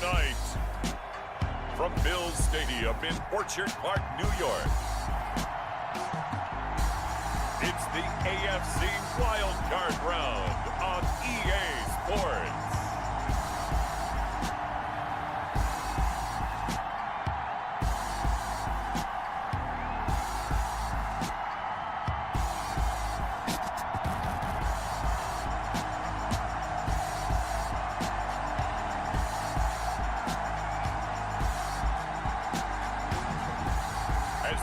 tonight, from Bills Stadium in Orchard Park, New York, it's the AFC Wild Card Round on EA Sports.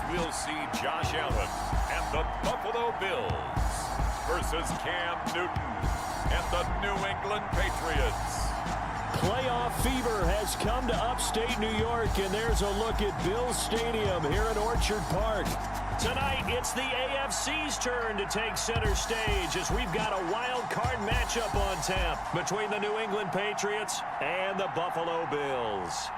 We'll see Josh Allen and the Buffalo Bills versus Cam Newton and the New England Patriots. Playoff fever has come to upstate New York, and there's a look at Bills Stadium here in Orchard Park. Tonight, it's the AFC's turn to take center stage as we've got a wild card matchup on tap between the New England Patriots and the Buffalo Bills.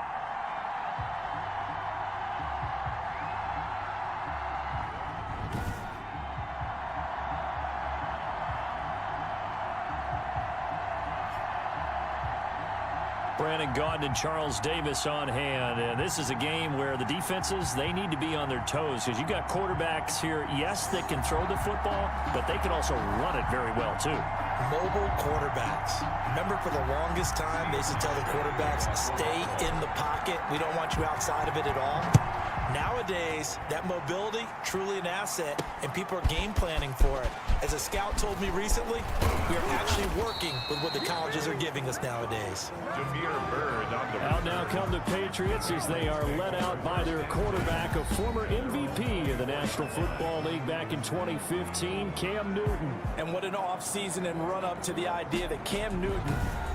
Brandon Gaudin and Charles Davis on hand, and this is a game where the defenses, they need to be on their toes because you've got quarterbacks here, yes, that can throw the football, but they can also run it very well too. Mobile quarterbacks. Remember, for the longest time, they used to tell the quarterbacks, stay in the pocket. We don't want you outside of it at all. Nowadays, that mobility, truly an asset, and people are game planning for it. As a scout told me recently, we are actually working with what the colleges are giving us nowadays. Out now come the Patriots as they are led out by their quarterback, a former MVP of the National Football League back in 2015, Cam Newton. And what an offseason and run-up to the idea that Cam Newton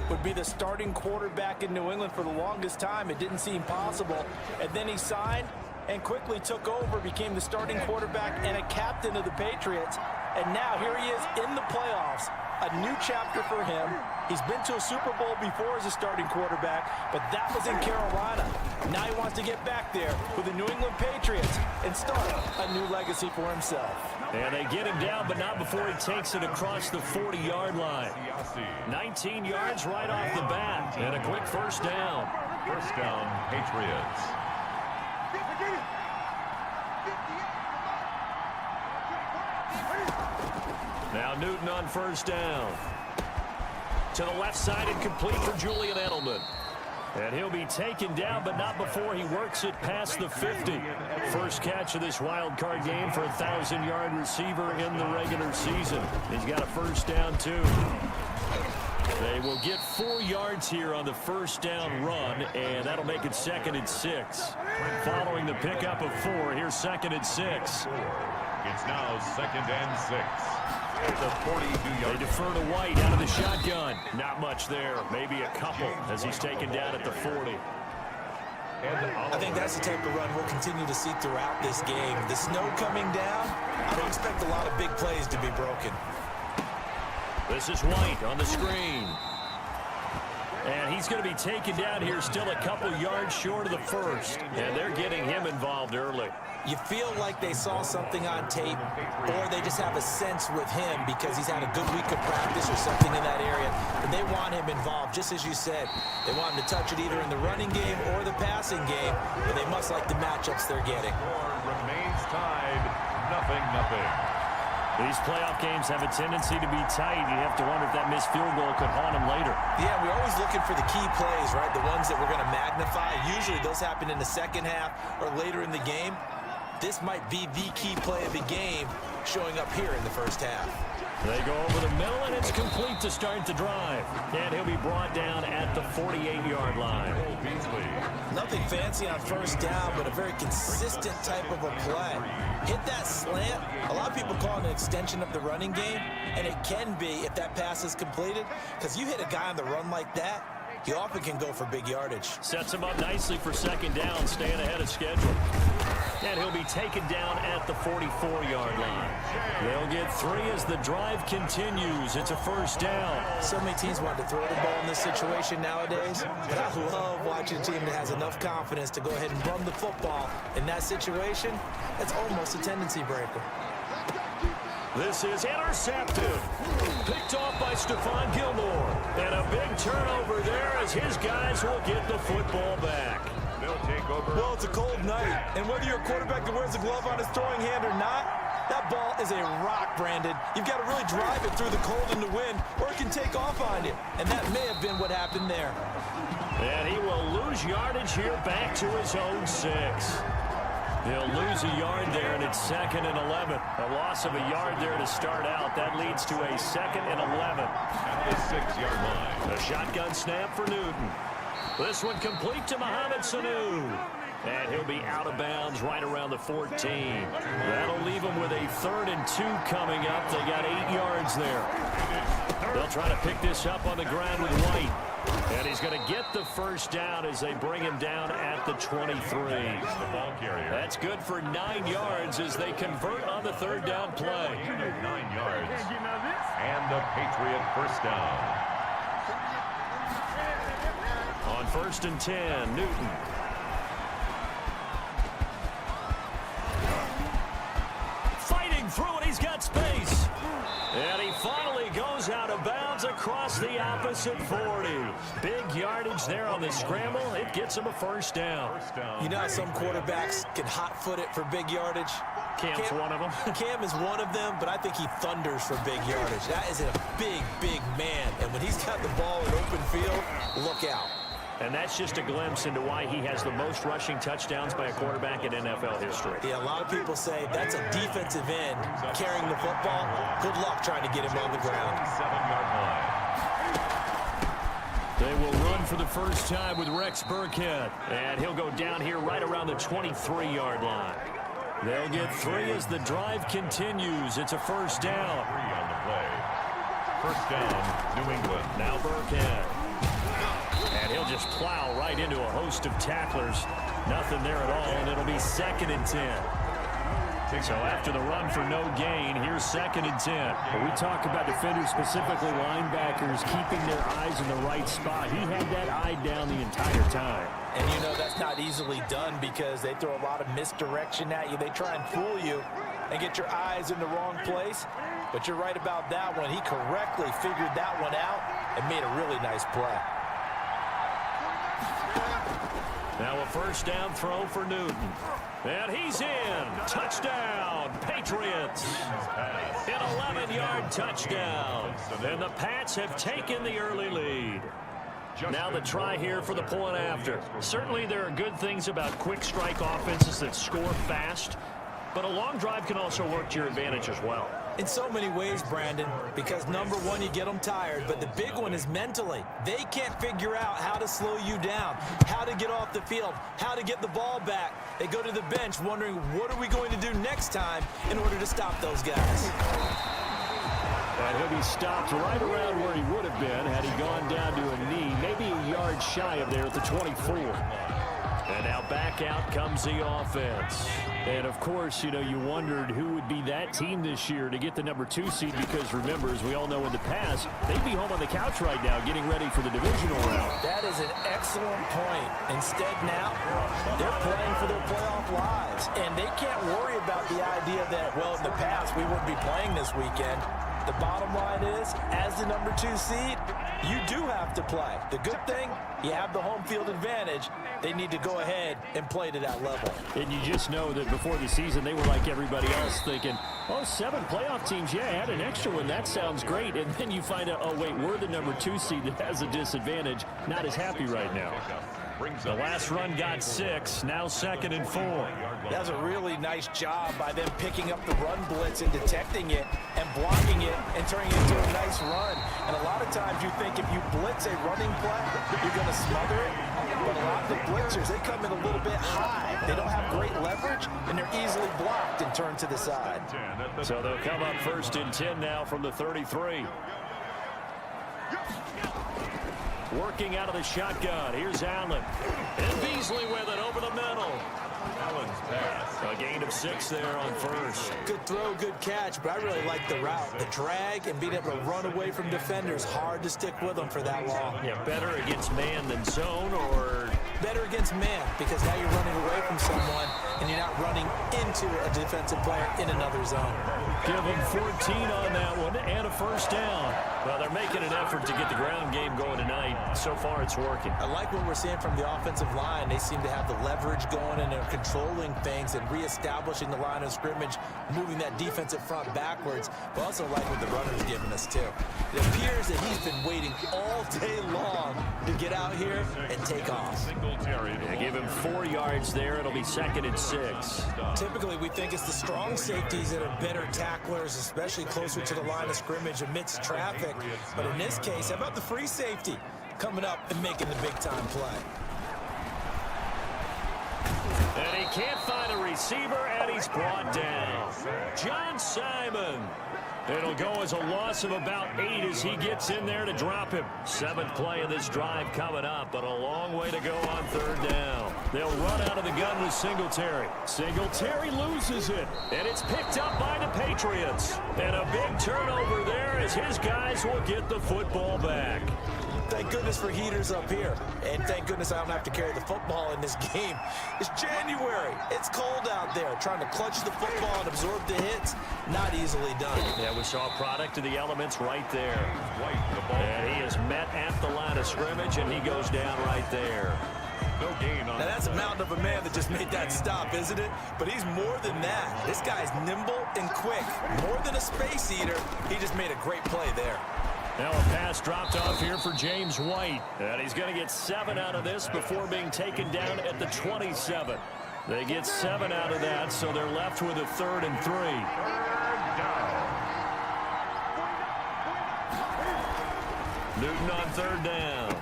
would be the starting quarterback in New England for the longest time. It didn't seem possible. And then he signed and quickly took over, became the starting quarterback and a captain of the Patriots. And now here he is in the playoffs. A new chapter for him. He's been to a Super Bowl before as a starting quarterback, but that was in Carolina. Now he wants to get back there with the New England Patriots and start a new legacy for himself. And they get him down, but not before he takes it across the 40-yard line. 19 yards right off the bat, and a quick first down. First down, Patriots. Now Newton on first down. To the left side and complete for Julian Edelman. And he'll be taken down, but not before he works it past the 50. First catch of this wild card game for a 1,000-yard receiver in the regular season. He's got a first down, too. They will get 4 yards here on the first down run, and that'll make it 2nd and 6. Following the pickup of 4, here's 2nd and 6. It's now 2nd and 6. They defer to White out of the shotgun. Not much there. Maybe a couple as he's taken down at the 40. I think that's the type of run we'll continue to see throughout this game. The snow coming down, I don't expect a lot of big plays to be broken. This is White on the screen. And he's going to be taken down here still a couple yards short of the first. And they're getting him involved early. You feel like they saw something on tape, or they just have a sense with him because he's had a good week of practice or something in that area, and they want him involved, just as you said. They want him to touch it either in the running game or the passing game, but they must like the matchups they're getting. Score remains tied, 0-0. These playoff games have a tendency to be tight. You have to wonder if that missed field goal could haunt him later. Yeah, we're always looking for the key plays, right? The ones that we're going to magnify. Usually those happen in the second half or later in the game. This might be the key play of the game showing up here in the first half. They go over the middle, and it's complete to start the drive. And he'll be brought down at the 48-yard line. Nothing fancy on first down, but a very consistent type of a play. Hit that slant. A lot of people call it an extension of the running game, and it can be if that pass is completed, because you hit a guy on the run like that, he often can go for big yardage. Sets him up nicely for second down, staying ahead of schedule. And he'll be taken down at the 44-yard line. They'll get 3 as the drive continues. It's a first down. So many teams want to throw the ball in this situation nowadays, but I love watching a team that has enough confidence to go ahead and run the football. In that situation, that's almost a tendency breaker. This is intercepted. Picked off by Stephon Gilmore. And a big turnover there as his guys will get the football back. They'll take over. Well, it's a cold night, and whether you're a quarterback that wears a glove on his throwing hand or not, that ball is a rock, Brandon. You've got to really drive it through the cold and the wind, or it can take off on you. And that may have been what happened there. And he will lose yardage here back to his own 6. He'll lose a yard there, and it's 2nd and 11. A loss of a yard there to start out. That leads to a 2nd and 11. At the 6-yard line. A shotgun snap for Newton. This one complete to Mohamed Sanu. And he'll be out of bounds right around the 14. That'll leave him with a 3rd and 2 coming up. They got 8 yards there. They'll try to pick this up on the ground with White. And he's going to get the first down as they bring him down at the 23. The ball carrier. That's good for 9 yards as they convert on the 3rd down play. 9 yards. And the Patriot first down. On 1st and 10, Newton. Fighting through it, he's got space. And he finally goes out of bounds across the opposite 40. Big yardage there on the scramble. It gets him a first down. You know how some quarterbacks can hot-foot it for big yardage? Cam's one of them. Cam is one of them, but I think he thunders for big yardage. That is a big, big man. And when he's got the ball in open field, look out. And that's just a glimpse into why he has the most rushing touchdowns by a quarterback in NFL history. Yeah, a lot of people say that's a defensive end carrying the football. Good luck trying to get him on the ground. 7-yard line. They will run for the first time with Rex Burkhead. And he'll go down here right around the 23-yard line. They'll get 3 as the drive continues. It's a first down. 3 on the play. First down, New England. Now Burkhead. And he'll just plow right into a host of tacklers. Nothing there at all, and it'll be 2nd and 10. So after the run for no gain, here's 2nd and 10. When we talk about defenders, specifically linebackers, keeping their eyes in the right spot. He had that eye down the entire time. And you know that's not easily done because they throw a lot of misdirection at you. They try and fool you and get your eyes in the wrong place. But you're right about that one. He correctly figured that one out and made a really nice play. Now a first down throw for Newton. And he's in. Touchdown, Patriots. An 11-yard touchdown. And the Pats have taken the early lead. Now the try here for the point after. Certainly there are good things about quick strike offenses that score fast. But a long drive can also work to your advantage as well. In so many ways, Brandon, because number one, you get them tired, but the big one is mentally. They can't figure out how to slow you down, how to get off the field, how to get the ball back. They go to the bench wondering, what are we going to do next time in order to stop those guys? And he'll be stopped right around where he would have been had he gone down to a knee, maybe a yard shy of there at the 24. And now back out comes the offense. And, of course, you know, you wondered who would be that team this year to get the number 2 seed because, remember, as we all know in the past, they'd be home on the couch right now getting ready for the divisional round. That is an excellent point. Instead now, they're playing for their playoff lives. And they can't worry about the idea that, well, in the past, we wouldn't be playing this weekend. The bottom line is, as the number 2 seed, you do have to play. The good thing, you have the home field advantage. They need to go ahead and play to that level. And you just know that before the season, they were like everybody else thinking, oh, 7 playoff teams, yeah, add an extra one. That sounds great. And then you find out, oh, wait, we're the number 2 seed that has a disadvantage. Not as happy right now. The last run got 6, now 2nd and 4. That was a really nice job by them picking up the run blitz and detecting it and blocking it and turning it into a nice run. And a lot of times you think if you blitz a running play, you're going to smother it. But a lot of the blitzers, they come in a little bit high. They don't have great leverage, and they're easily blocked and turned to the side. So they'll come up 1st and 10 now from the 33. Working out of the shotgun. Here's Allen. And Beasley with it over the middle. Allen's pass. A gain of 6 there on 1st. Good throw, good catch, but I really like the route. The drag and being able to run away from defenders. Hard to stick with them for that long. Yeah, better against man than zone, or? Better against man, because now you're running away from someone and you're not running into a defensive player in another zone. Give them 14 on that one and a first down. Well, they're making an effort to get the ground game going tonight. So far, it's working. I like what we're seeing from the offensive line. They seem to have the leverage going, and they're controlling things and reestablishing the line of scrimmage, moving that defensive front backwards. But also like what the runner's giving us, too. It appears that he's been waiting all day long to get out here and take off. They give him 4 yards there. It'll be 2nd and 6. Typically, we think it's the strong safeties that are better tacklers, especially closer to the line of scrimmage amidst traffic. But in this case, how about the free safety coming up and making the big-time play? And he can't find a receiver, and he's brought down. John Simon. It'll go as a loss of about 8 as he gets in there to drop him. 7th play of this drive coming up, but a long way to go on 3rd down. They'll run out of the gun with Singletary. Singletary loses it, and it's picked up by the Patriots. And a big turnover there as his guys will get the football back. Thank goodness for heaters up here. And thank goodness I don't have to carry the football in this game. It's January. It's cold out there. Trying to clutch the football and absorb the hits, not easily done. Yeah, we saw a product of the elements right there. And he is met at the line of scrimmage, and he goes down right there. No gain on Now that's a mountain of a man that just made that stop, isn't it? But he's more than that. This guy's nimble and quick. More than a space eater. He just made a great play there. Now a pass dropped off here for James White. And he's going to get 7 out of this before being taken down at the 27. They get 7 out of that, so they're left with a 3rd and 3. Newton on 3rd down.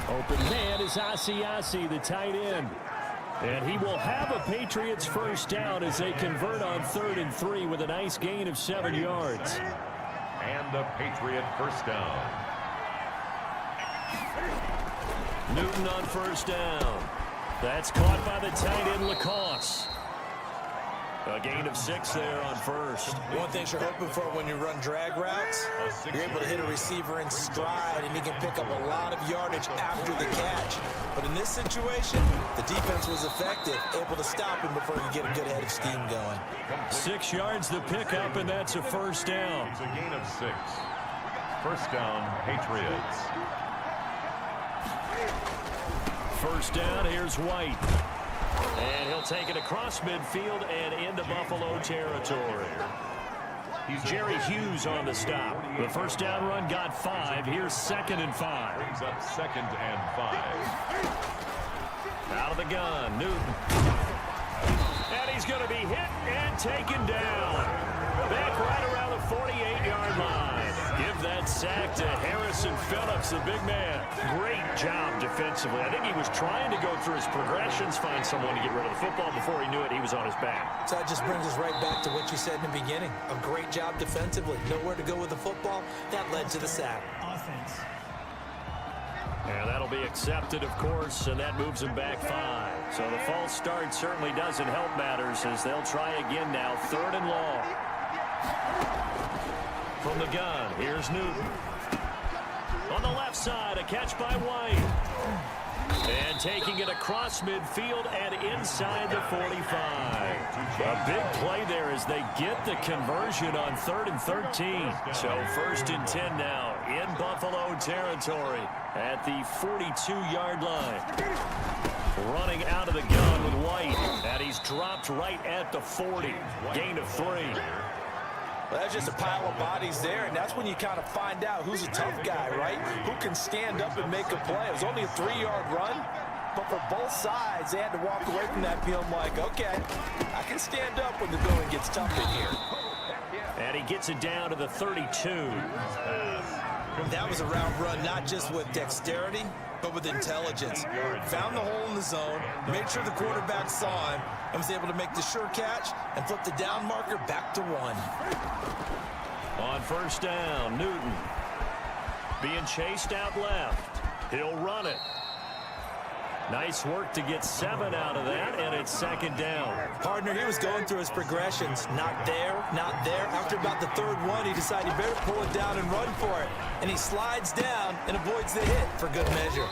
Open man is Asiasi, the tight end. And he will have a Patriots first down as they convert on 3rd and 3 with a nice gain of 7 yards. And a Patriot first down. Newton on 1st down. That's caught by the tight end Lacoste. A gain of 6 there on 1st. One thing you're hoping for when you run drag routes, you're able to hit a receiver in stride, and he can pick up a lot of yardage after the catch. But in this situation, the defense was effective, able to stop him before he get a good head of steam going. 6 yards the pickup, and that's a first down. It's a gain of 6. First down, Patriots. First down, here's White. And he'll take it across midfield and into Buffalo territory. Jerry Hughes on the stop. The first down run got 5. Here's 2nd and 5. Brings up 2nd and 5. Out of the gun, Newton. And he's going to be hit and taken down. Back right around the 48-yard line. Give that sack to Harrison Phillips, the big man. Great job defensively. I think he was trying to go through his progressions, find someone to get rid of the football. Before he knew it, he was on his back. So that just brings us right back to what you said in the beginning. A great job defensively. Nowhere to go with the football. That led to the sack. Offense. And that'll be accepted, of course, and that moves him back 5. So the false start certainly doesn't help matters as they'll try again now. 3rd and long. From the gun, here's Newton. On the left side, a catch by White. And taking it across midfield and inside the 45. A big play there as they get the conversion on 3rd and 13. So 1st and 10 now in Buffalo territory at the 42-yard line. Running out of the gun with White. And he's dropped right at the 40. Gain of 3. Well, that's just a pile of bodies there, and that's when you kind of find out who's a tough guy, right? Who can stand up and make a play. It was only a 3-yard run, but for both sides, they had to walk away from that feeling like, okay, I can stand up when the going gets tough in here. And he gets it down to the 32. That was a route run, not just with dexterity, but with intelligence. Found the hole in the zone, made sure the quarterback saw him, and was able to make the sure catch and flip the down marker back to 1. On 1st down, Newton being chased out left. He'll run it. Nice work to get 7 out of that, and it's 2nd down. Partner, he was going through his progressions. Not there, not there. After about the 3rd one, he decided he better pull it down and run for it. And he slides down and avoids the hit for good measure.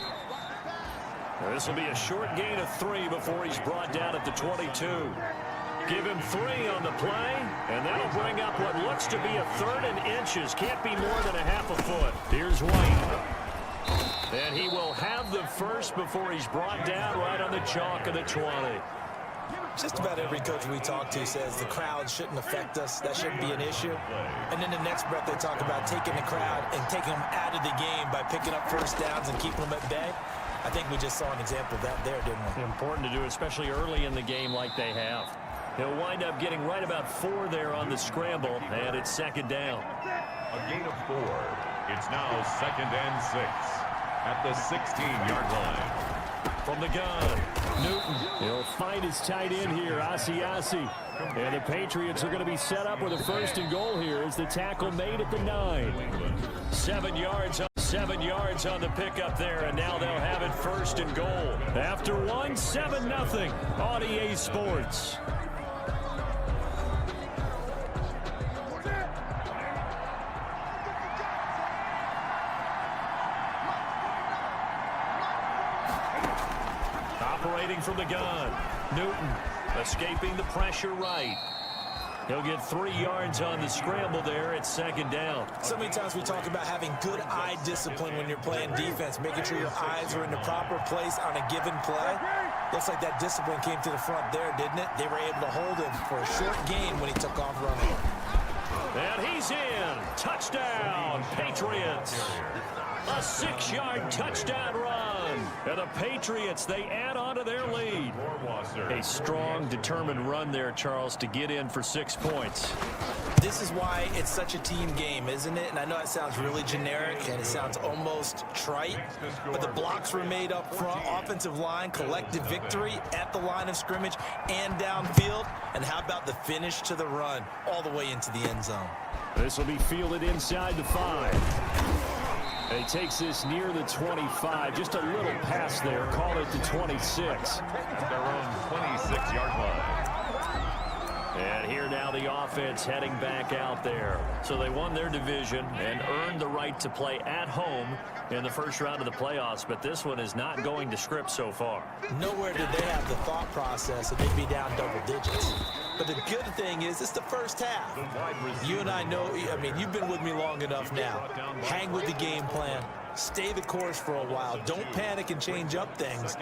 This will be a short gain of 3 before he's brought down at the 22. give him 3 on the play, and that'll bring up what looks to be a 3rd and inches. Can't be more than a half a foot. Here's White. And he will have the first before he's brought down right on the chalk of the 20. Just about every coach we talk to says the crowd shouldn't affect us. That shouldn't be an issue. And then the next breath they talk about taking the crowd and taking them out of the game by picking up first downs and keeping them at bay. I think we just saw an example of that there, didn't we? Important to do, especially early in the game like they have. He'll wind up getting right about 4 there on the scramble, and it's 2nd down. A gain of 4. It's now 2nd and 6 at the 16-yard line. From the gun, Newton. He'll find his tight end here, Asiasi. And the Patriots are going to be set up with a 1st and goal here as the tackle made at the 9. 7 yards on the pickup there, and now they'll have it 1st and goal. After 1, 7-0 on EA Sports. Operating from the gun, Newton escaping the pressure right. He'll get 3 yards on the scramble there at 2nd down. So many times we talk about having good eye discipline when you're playing defense, making sure your eyes are in the proper place on a given play. Looks like that discipline came to the front there, didn't it? They were able to hold him for a short gain when he took off running. And he's in. Touchdown, Patriots. A 6-yard touchdown run. And the Patriots, they add on to their lead. A strong, determined run there, Charles, to get in for 6 points. This is why it's such a team game, isn't it? And I know it sounds really generic and it sounds almost trite, but the blocks were made up front, offensive line, collective victory at the line of scrimmage and downfield. And how about the finish to the run all the way into the end zone? This will be fielded inside the 5. And he takes this near the 25. Just a little pass there. Call it the 26. At their own 26-yard line. And here now the offense heading back out there. So they won their division and earned the right to play at home in the first round of the playoffs. But this one is not going to script so far. Nowhere did they have the thought process that they'd be down double digits. But the good thing is it's the first half. You and I know, I mean, you've been with me long enough now. Hang with the game plan. Stay the course for a while. Don't panic and change up things.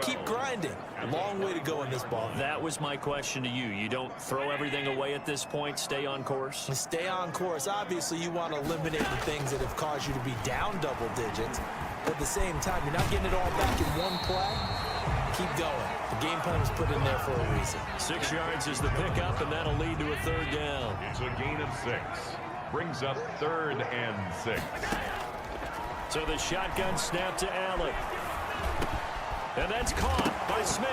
Keep grinding. Long way to go in this ball. That was my question to you. You don't throw everything away at this point. Stay on course. Stay on course. Obviously, you want to eliminate the things that have caused you to be down double digits. But at the same time, you're not getting it all back in one play. Keep going. The game plan was put in there for a reason. 6 yards is the pickup, and that'll lead to a 3rd down. It's a gain of 6. Brings up 3rd and 6. So the shotgun snap to Allen. And that's caught by Smith.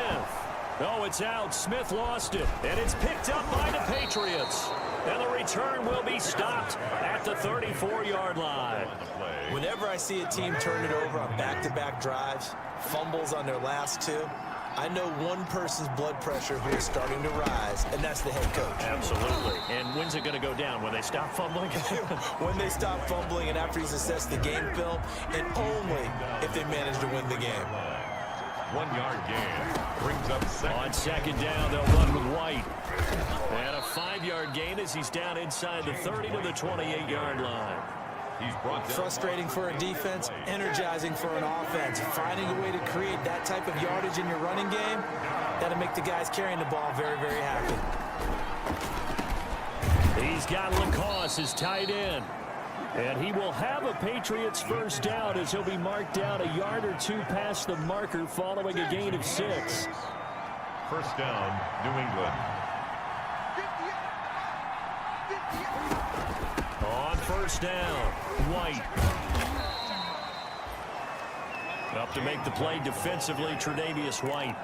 Oh, it's out. Smith lost it. And it's picked up by the Patriots. And the return will be stopped at the 34-yard line. Whenever I see a team turn it over on back-to-back drives, fumbles on their last 2, I know one person's blood pressure who is starting to rise, and that's the head coach. Absolutely. And when's it going to go down? When they stop fumbling? When they stop fumbling and after he's assessed the game film, and only if they manage to win the game. 1-yard gain. Brings up 2nd. On 2nd down, they'll run with White. And a 5-yard gain as he's down inside the 30 to the 28-yard line. He's brought down. Frustrating for a defense, energizing for an offense. Finding a way to create that type of yardage in your running game, that'll make the guys carrying the ball very, very happy. He's got Lacoste, his tight end. And he will have a Patriots 1st down as he'll be marked down a yard or 2 past the marker following a gain of 6. 1st down, New England. On 1st down, White. Up to make the play defensively, Tre'Davious White.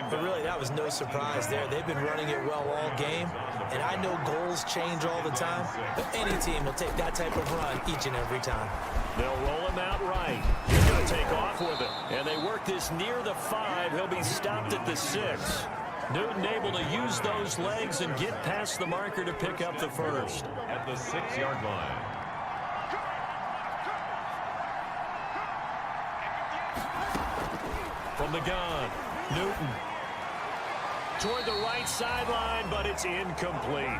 But really, that was no surprise there. They've been running it well all game. And I know goals change all the time, but any team will take that type of run each and every time. They'll roll him out right. He's going to take off with it. And they work this near the 5. He'll be stopped at the 6. Newton able to use those legs and get past the marker to pick up the 1st. At the 6-yard line. From the gun, Newton. toward the right sideline, but it's incomplete.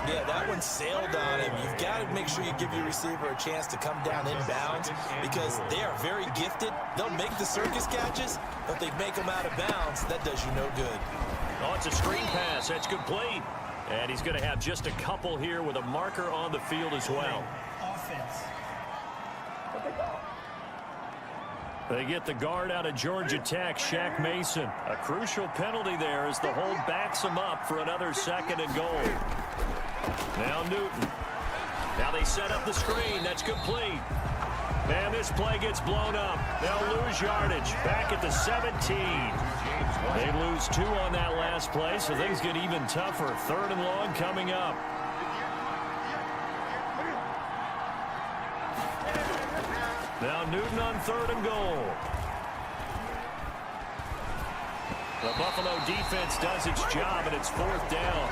Yeah, that one sailed on him. You've got to make sure you give your receiver a chance to come down inbounds because they are very gifted. They'll make the circus catches, but they make them out of bounds. That does you no good. Oh, it's a screen pass. That's complete. And he's going to have just a couple here with a marker on the field as well. Offense. They get the guard out of Georgia Tech, Shaq Mason. A crucial penalty there as the hold backs him up for another 2nd and goal. Now Newton. Now they set up the screen. That's complete. And this play gets blown up. They'll lose yardage. Back at the 17. They lose 2 on that last play, so things get even tougher. 3rd and long coming up. Now Newton on 3rd and goal. The Buffalo defense does its job, and it's 4th down.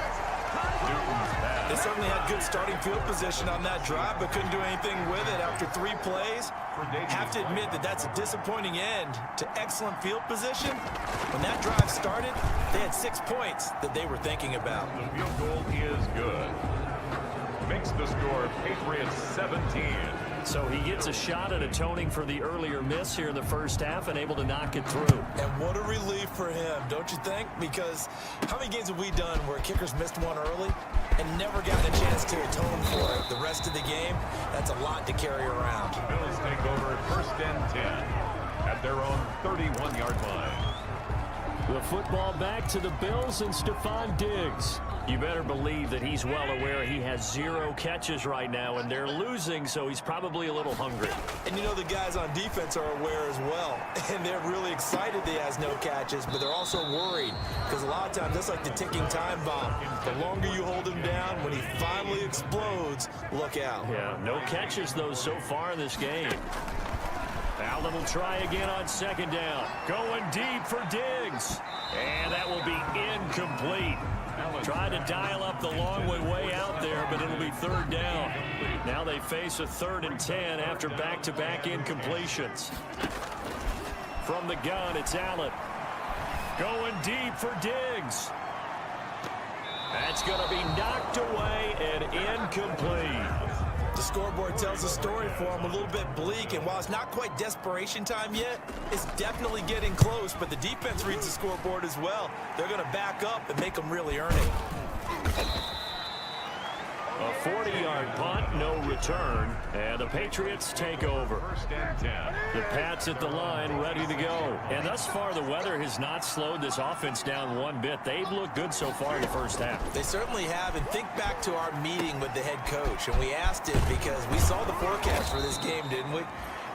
They certainly had good starting field position on that drive, but couldn't do anything with it after 3 plays. Have to admit that that's a disappointing end to excellent field position. When that drive started, they had 6 points that they were thinking about. The field goal is good. Makes the score Patriots 17. So he gets a shot at atoning for the earlier miss here in the first half and able to knock it through. And what a relief for him, don't you think? Because how many games have we done where kickers missed one early and never gotten a chance to atone for it the rest of the game? That's a lot to carry around. The Bills take over 1st and 10 at their own 31-yard line. The football back to the Bills and Stephon Diggs. You better believe that he's well aware he has 0 catches right now, and they're losing, so he's probably a little hungry. And you know the guys on defense are aware as well, and they're really excited that he has no catches, but they're also worried because a lot of times that's like the ticking time bomb. The longer you hold him down, when he finally explodes, look out. Yeah, no catches, though, so far in this game. Allen will try again on 2nd down. Going deep for Diggs. And that will be incomplete. Tried to dial up the long way out there, but it'll be 3rd down. Now they face a 3rd and 10 after back-to-back incompletions. From the gun, it's Allen. Going deep for Diggs. That's going to be knocked away and incomplete. The scoreboard tells a story for him, a little bit bleak, and while it's not quite desperation time yet, it's definitely getting close, but the defense reads the scoreboard as well. They're going to back up and make them really earn it. A 40-yard punt, no return, and the Patriots take over. 1st and 10. The Pats at the line, ready to go. And thus far, the weather has not slowed this offense down one bit. They've looked good so far in the first half. They certainly have, and think back to our meeting with the head coach, and we asked him because we saw the forecast for this game, didn't we?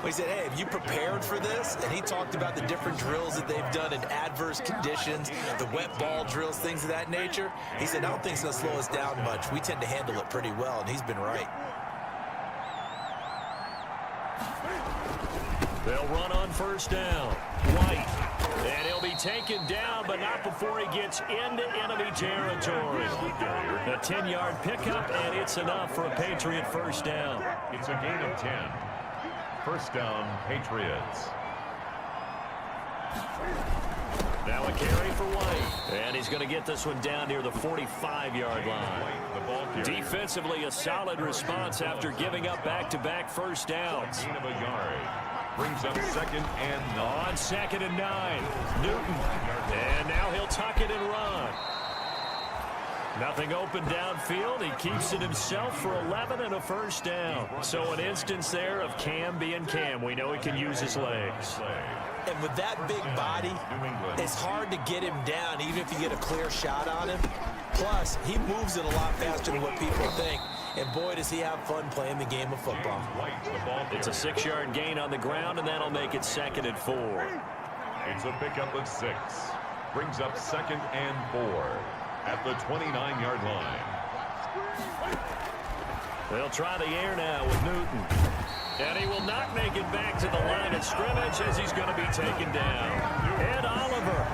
We said, hey, have you prepared for this? And he talked about the different drills that they've done in adverse conditions, the wet ball drills, things of that nature. He said, I don't think it's going to slow us down much. We tend to handle it pretty well, and he's been right. They'll run on 1st down. White. And he'll be taken down, but not before he gets into enemy territory. A 10-yard pickup, and it's enough for a Patriot 1st down. It's a gain of 10. 1st down, Patriots. Now a carry for White. And he's going to get this one down near the 45-yard line. Defensively, a solid response after giving up back-to-back 1st downs. Gain of a yard. Brings up 2nd and 9. On 2nd and 9. Newton. And now he'll tuck it and run. Nothing open downfield. He keeps it himself for 11 and a 1st down. So an instance there of Cam being Cam. We know he can use his legs. And with that big body, it's hard to get him down, even if you get a clear shot on him. Plus, he moves it a lot faster than what people think. And boy, does he have fun playing the game of football. It's a 6-yard gain on the ground, and that'll make it 2nd and 4. It's a pickup of 6. Brings up 2nd and 4 at the 29-yard line. They'll try the air now with Newton. And he will not make it back to the line of scrimmage as he's going to be taken down. And Oliver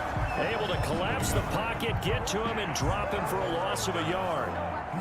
able to collapse the pocket, get to him, and drop him for a loss of a yard.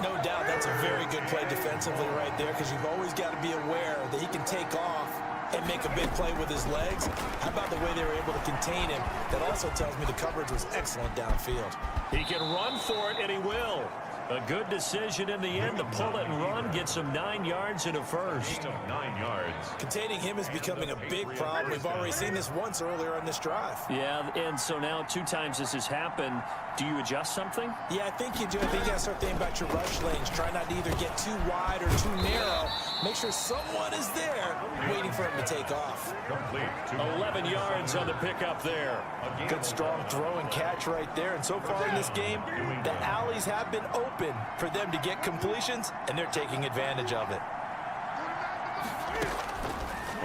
No doubt that's a very good play defensively right there because you've always got to be aware that he can take off and make a big play with his legs. How about the way they were able to contain him? That also tells me the coverage was excellent downfield. He can run for it, and he will. A good decision in the end to pull it and run, gets him 9 yards and a first. 9 yards. Containing him is becoming a big problem. We've already seen this once earlier on this drive. Yeah, and so now 2 times this has happened. Do you adjust something? Yeah, I think you do. I think you got to start thinking about your rush lanes. Try not to either get too wide or too narrow. Make sure someone is there waiting for him to take off. Complete. 11 yards on the pickup there. Good strong throw and catch right there. And so far in this game, the alleys have been open for them to get completions, and they're taking advantage of it.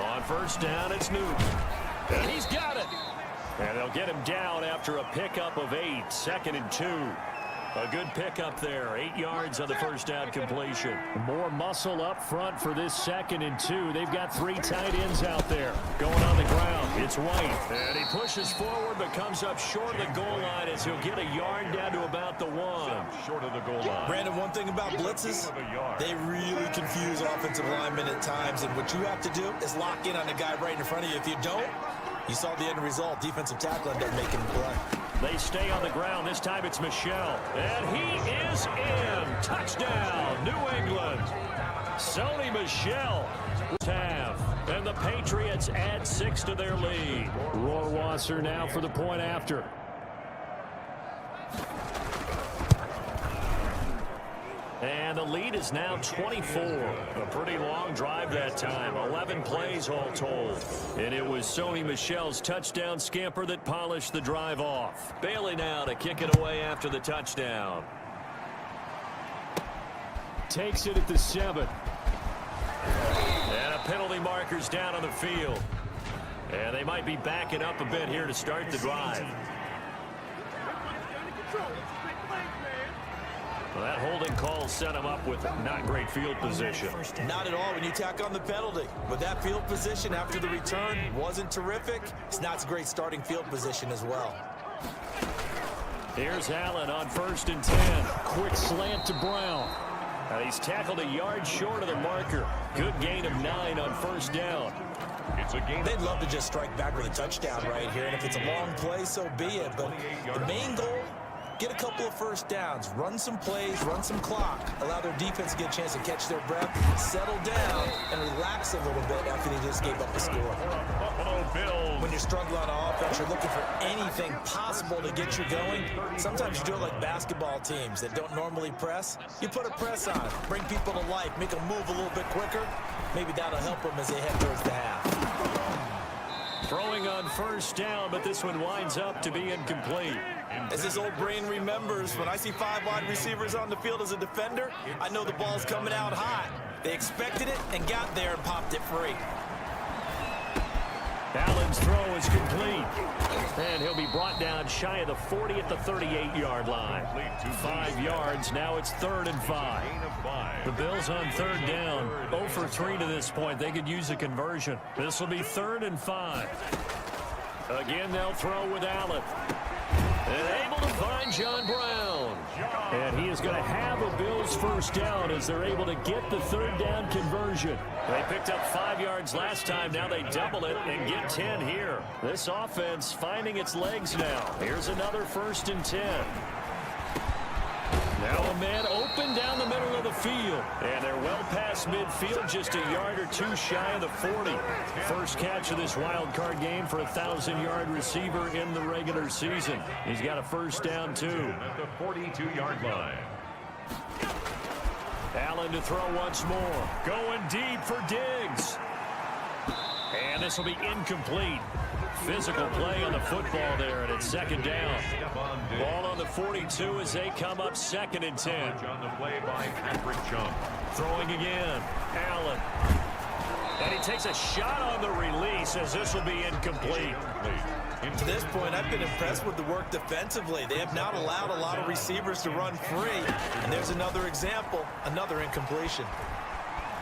On first down, it's Newton. And he's got it. And they'll get him down after a pickup of 8, 2nd and 2. A good pickup there, 8 yards on the first down completion. More muscle up front for this 2nd and 2. They've got 3 tight ends out there. Going on the ground, it's White. And he pushes forward but comes up short of the goal line as he'll get a yard down to about the 1. Short of the goal line. Brandon, one thing about blitzes, they really confuse offensive linemen at times. And what you have to do is lock in on the guy right in front of you. If you don't, you saw the end result. Defensive tackle ended up making the play. They stay on the ground. This time it's Michel. And he is in. Touchdown, New England. Sony Michel. Half. And the Patriots add 6 to their lead. Rohrwasser now for the point after. And the lead is now 24. A pretty long drive that time. 11 plays all told. And it was Sony Michel's touchdown scamper that polished the drive off. Bailey now to kick it away after the touchdown. Takes it at the 7. And a penalty marker's down on the field. And they might be backing up a bit here to start the drive. Well, that holding call set him up with not great field position. Not at all when you tack on the penalty. But that field position after the return wasn't terrific. It's not a great starting field position as well. Here's Allen on 1st and 10. Quick slant to Brown. And he's tackled a yard short of the marker. Good gain of 9 on 1st down. It's a gain. They'd love to just strike back with a touchdown right here. And if it's a long play, so be it. But the main goal, get a couple of first downs, run some plays, run some clock, allow their defense to get a chance to catch their breath, settle down, and relax a little bit after they just gave up a score. When you're struggling on offense, you're looking for anything possible to get you going. Sometimes you do it like basketball teams that don't normally press. You put a press on, bring people to life, make them move a little bit quicker. Maybe that'll help them as they head towards the half. Throwing on 1st down, but this one winds up to be incomplete. As his old brain remembers, when I see 5 wide receivers on the field as a defender, I know the ball's coming out hot. They expected it and got there and popped it free. Allen's throw is complete. And he'll be brought down shy of the 40 at the 38-yard line. 5 yards, now it's 3rd and 5. The Bills on 3rd down. 0 for 3 to this point. They could use a conversion. This will be 3rd and 5. Again, they'll throw with Allen. And able to find John Brown. And he is going to have a Bills 1st down as they're able to get the 3rd down conversion. They picked up 5 yards last time. Now they double it and get 10 here. This offense finding its legs now. Here's another 1st and 10. Now a man open down the middle of the field. And they're well past midfield, just a yard or 2 shy of the 40. First catch of this wild card game for a 1,000-yard receiver in the regular season. He's got a 1st down, too. At the 42-yard line. Allen to throw once more. Going deep for Diggs. And this will be incomplete. Physical play on the football there, and it's 2nd down. Ball on the 42 as they come up 2nd and 10. On the play by Patrick Chung. Throwing again. Allen. And he takes a shot on the release as this will be incomplete. To this point, I've been impressed with the work defensively. They have not allowed a lot of receivers to run free. And there's another example, another incompletion.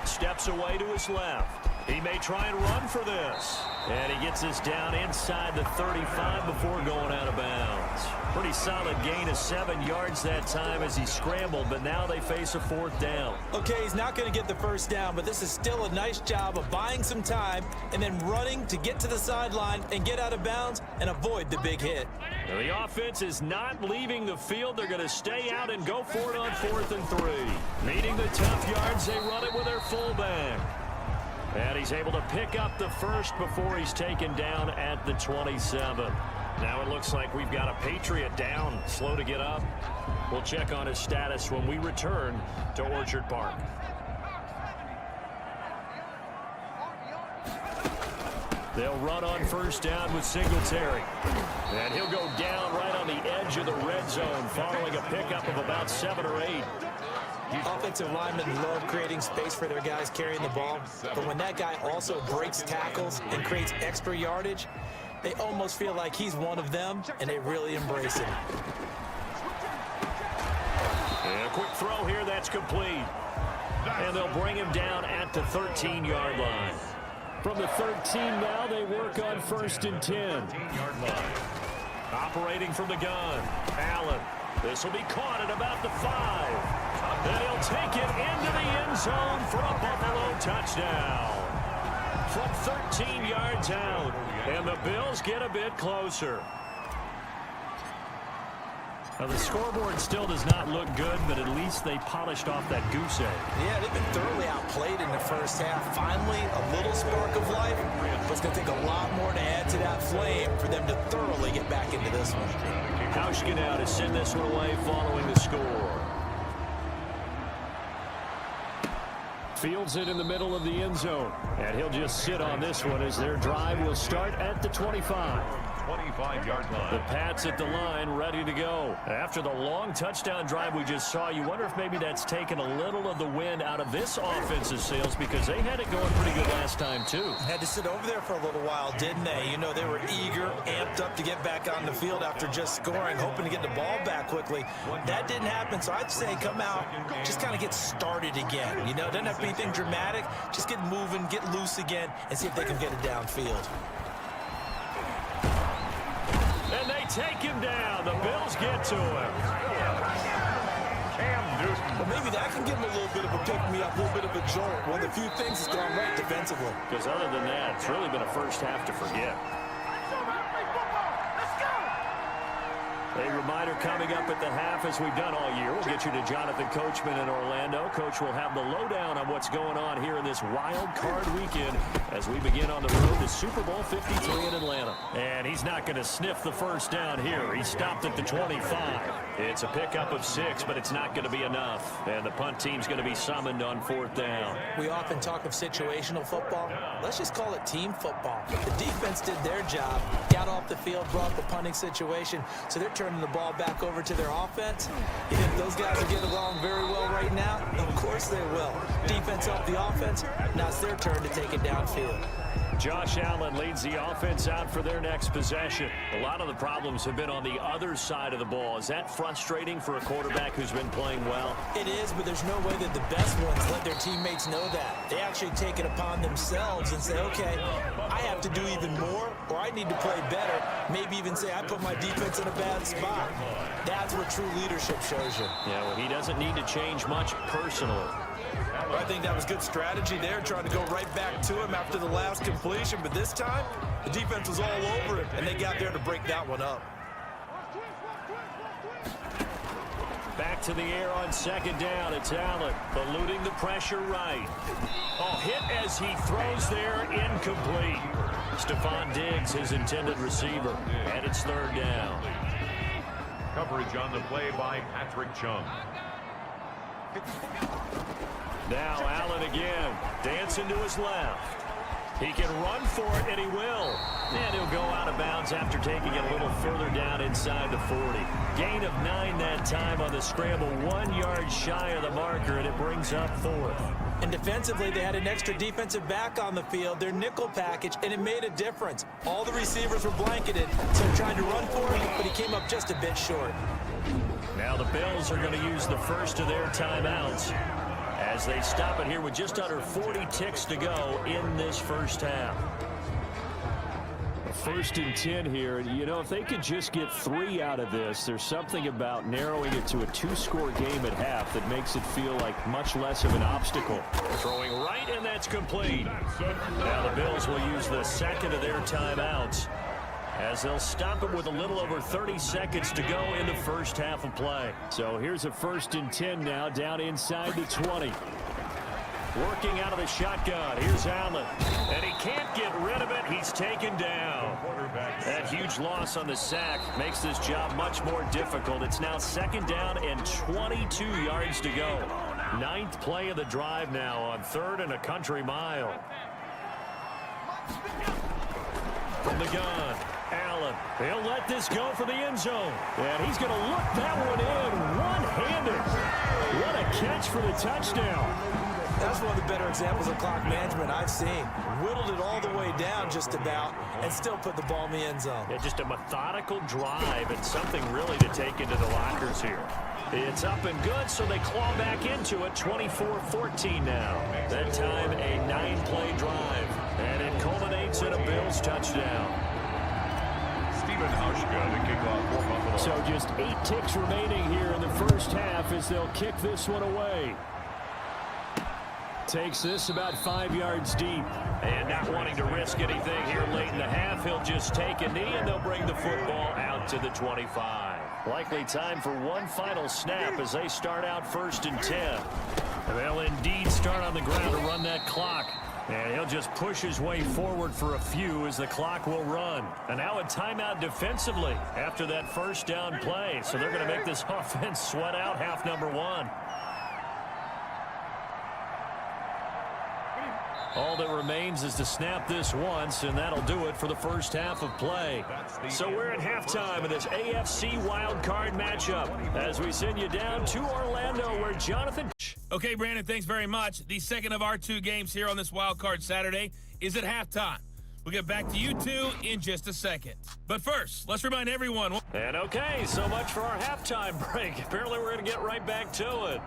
Steps away to his left. He may try and run for this. And he gets this down inside the 35 before going out of bounds. Pretty solid gain of 7 yards that time as he scrambled, but now they face a 4th down. Okay, he's not going to get the first down, but this is still a nice job of buying some time and then running to get to the sideline and get out of bounds and avoid the big hit. Now the offense is not leaving the field. They're going to stay out and go for it on 4th and 3. Needing the tough yards, they run it with their fullback. And he's able to pick up the first before he's taken down at the 27. Now it looks like we've got a Patriot down, slow to get up. We'll check on his status when we return to Orchard Park. They'll run on 1st down with Singletary. And he'll go down right on the edge of the red zone following a pickup of about 7 or 8. Offensive linemen love creating space for their guys carrying the ball, but when that guy also breaks tackles and creates extra yardage, they almost feel like he's one of them, and they really embrace him. And a quick throw here, that's complete. And they'll bring him down at the 13-yard line. From the 13 now, they work on 1st and 10. Operating from the gun, Allen. This will be caught at about the 5. And he'll take it into the end zone for a Buffalo touchdown. From 13 yards out, and the Bills get a bit closer. Now the scoreboard still does not look good, but at least they polished off that goose egg. Yeah, they've been thoroughly outplayed in the first half. Finally, a little spark of life, but it's going to take a lot more to add to that flame for them to thoroughly get back into this one. Hauschka now to send this one away following the score. Fields it in the middle of the end zone, and he'll just sit on this one as their drive will start at the 25. 25-yard line. The Pats at the line, ready to go. After the long touchdown drive we just saw, you wonder if maybe that's taken a little of the wind out of this offensive sails, because they had it going pretty good last time, too. Had to sit over there for a little while, didn't they? You know, they were eager, amped up to get back on the field after just scoring, hoping to get the ball back quickly. That didn't happen, so I'd say come out, just kind of get started again. You know, doesn't have to be anything dramatic. Just get moving, get loose again, and see if they can get it downfield. And they take him down. The Bills get to him. Cam Newton. Well, maybe that can give him a little bit of a pick-me-up, a little bit of a jolt. One of the few things that's gone right defensively. Because other than that, it's really been a first half to forget. A reminder coming up at the half, as we've done all year. We'll get you to Jonathan Coachman in Orlando. Coach will have the lowdown on what's going on here in this wild card weekend as we begin on the road to Super Bowl 53 in Atlanta. And he's not going to sniff the first down here. He stopped at the 25. It's a pickup of 6, but it's not going to be enough. And the punt team's going to be summoned on 4th down. We often talk of situational football. Let's just call it team football. The defense did their job, got off the field, brought the punting situation, so they're turning the ball back over to their offense. You think those guys are getting along very well right now? Of course they will. Defense helped the offense. Now it's their turn to take it downfield. Josh Allen leads the offense out for their next possession. A lot of the problems have been on the other side of the ball. Is that frustrating for a quarterback who's been playing well? It is, but there's no way that the best ones let their teammates know that. They actually take it upon themselves and say, okay, I have to do even more, or I need to play better. Maybe even say I put my defense in a bad spot. That's what true leadership shows you. Yeah, well, he doesn't need to change much personally. I think that was good strategy there, trying to go right back to him after the last completion. But this time, the defense was all over him, and they got there to break that one up. Back to the air on 2nd down. It's Allen eluding the pressure right. Oh, hit as he throws there, incomplete. Stephon Diggs, his intended receiver, and it's 3rd down. Coverage on the play by Patrick Chung. Now Allen again, dancing to his left. He can run for it, and he will. And he'll go out of bounds after taking it a little further down inside the 40. Gain of 9 that time on the scramble, 1 yard shy of the marker, and it brings up 4th. And defensively, they had an extra defensive back on the field, their nickel package, and it made a difference. All the receivers were blanketed, so he tried to run for it, but he came up just a bit short. Now the Bills are going to use the first of their timeouts as they stop it here with just under 40 ticks to go in this first half. First and 10 here. You know, if they could just get 3 out of this, there's something about narrowing it to a 2-score game at half that makes it feel like much less of an obstacle. Throwing right, and that's complete. Now the Bills will use the second of their timeouts as they'll stop it with a little over 30 seconds to go in the first half of play. So here's a first and 10 now, down inside the 20. Working out of the shotgun. Here's Allen. And he can't get rid of it. He's taken down. That huge loss on the sack makes this job much more difficult. It's now second down and 22 yards to go. 9th play of the drive now on 3rd and a country mile. From the gun, Allen. He'll let this go for the end zone. And he's going to look that one in one-handed. What a catch for the touchdown. That's one of the better examples of clock management I've seen. Whittled it all the way down just about and still put the ball in the end zone. Yeah, just a methodical drive and something really to take into the lockers here. It's up and good, so they claw back into it. 24-14 now. That time a 9-play drive. And it culminates in a Bills touchdown. Stephen Hauschka to kick off for Buffalo. So just 8 ticks remaining here in the first half as they'll kick this one away. Takes this about 5 yards deep. And not wanting to risk anything here late in the half, he'll just take a knee and they'll bring the football out to the 25. Likely time for one final snap as they start out 1st and 10. They'll indeed start on the ground to run that clock. And he'll just push his way forward for a few as the clock will run. And now a timeout defensively after that first down play. So they're going to make this offense sweat out half number 1. All that remains is to snap this once, and that'll do it for the first half of play. So we're at halftime of this AFC wildcard matchup as we send you down to Orlando where Jonathan... Okay, Brandon, thanks very much. The second of our 2 games here on this wildcard Saturday is at halftime. We'll get back to you two in just a second. But first, let's remind everyone... And okay, so much for our halftime break. Apparently we're going to get right back to it.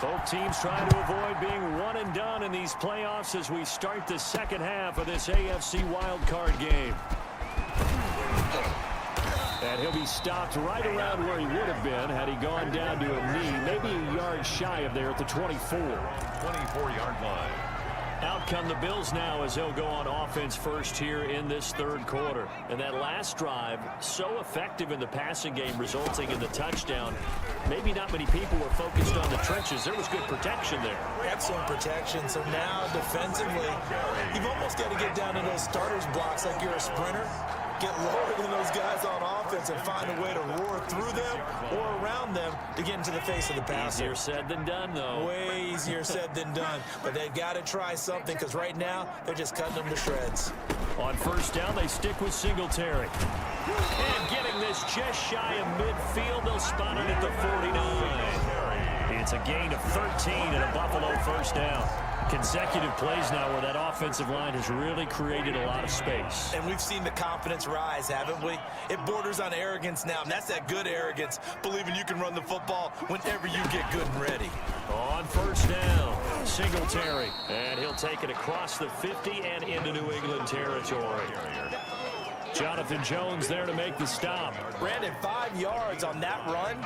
Both teams trying to avoid being one and done in these playoffs as we start the second half of this AFC wildcard game. And he'll be stopped right around where he would have been had he gone down to a knee, maybe a yard shy of there at the 24. 24-yard line. Out come the Bills now as they'll go on offense first here in this 3rd quarter. And that last drive, so effective in the passing game, resulting in the touchdown. Maybe not many people were focused on the trenches. There was good protection there. Excellent protection. So now defensively, you've almost got to get down to those starters blocks like you're a sprinter. Get lower than those guys on offense and find a way to roar through them or around them to get into the face of the passer. Easier said than done, though. Way easier said than done. But they've got to try something because right now they're just cutting them to shreds. On first down, they stick with Singletary. And getting this just shy of midfield, they'll spot it at the 49. It's a gain of 13 and a Buffalo first down. Consecutive plays now where that offensive line has really created a lot of space. And we've seen the confidence rise, haven't we? It borders on arrogance now, and that's that good arrogance, believing you can run the football whenever you get good and ready. On first down, Singletary. And he'll take it across the 50 and into New England territory. Jonathan Jones there to make the stop. Brandon, 5 yards on that run.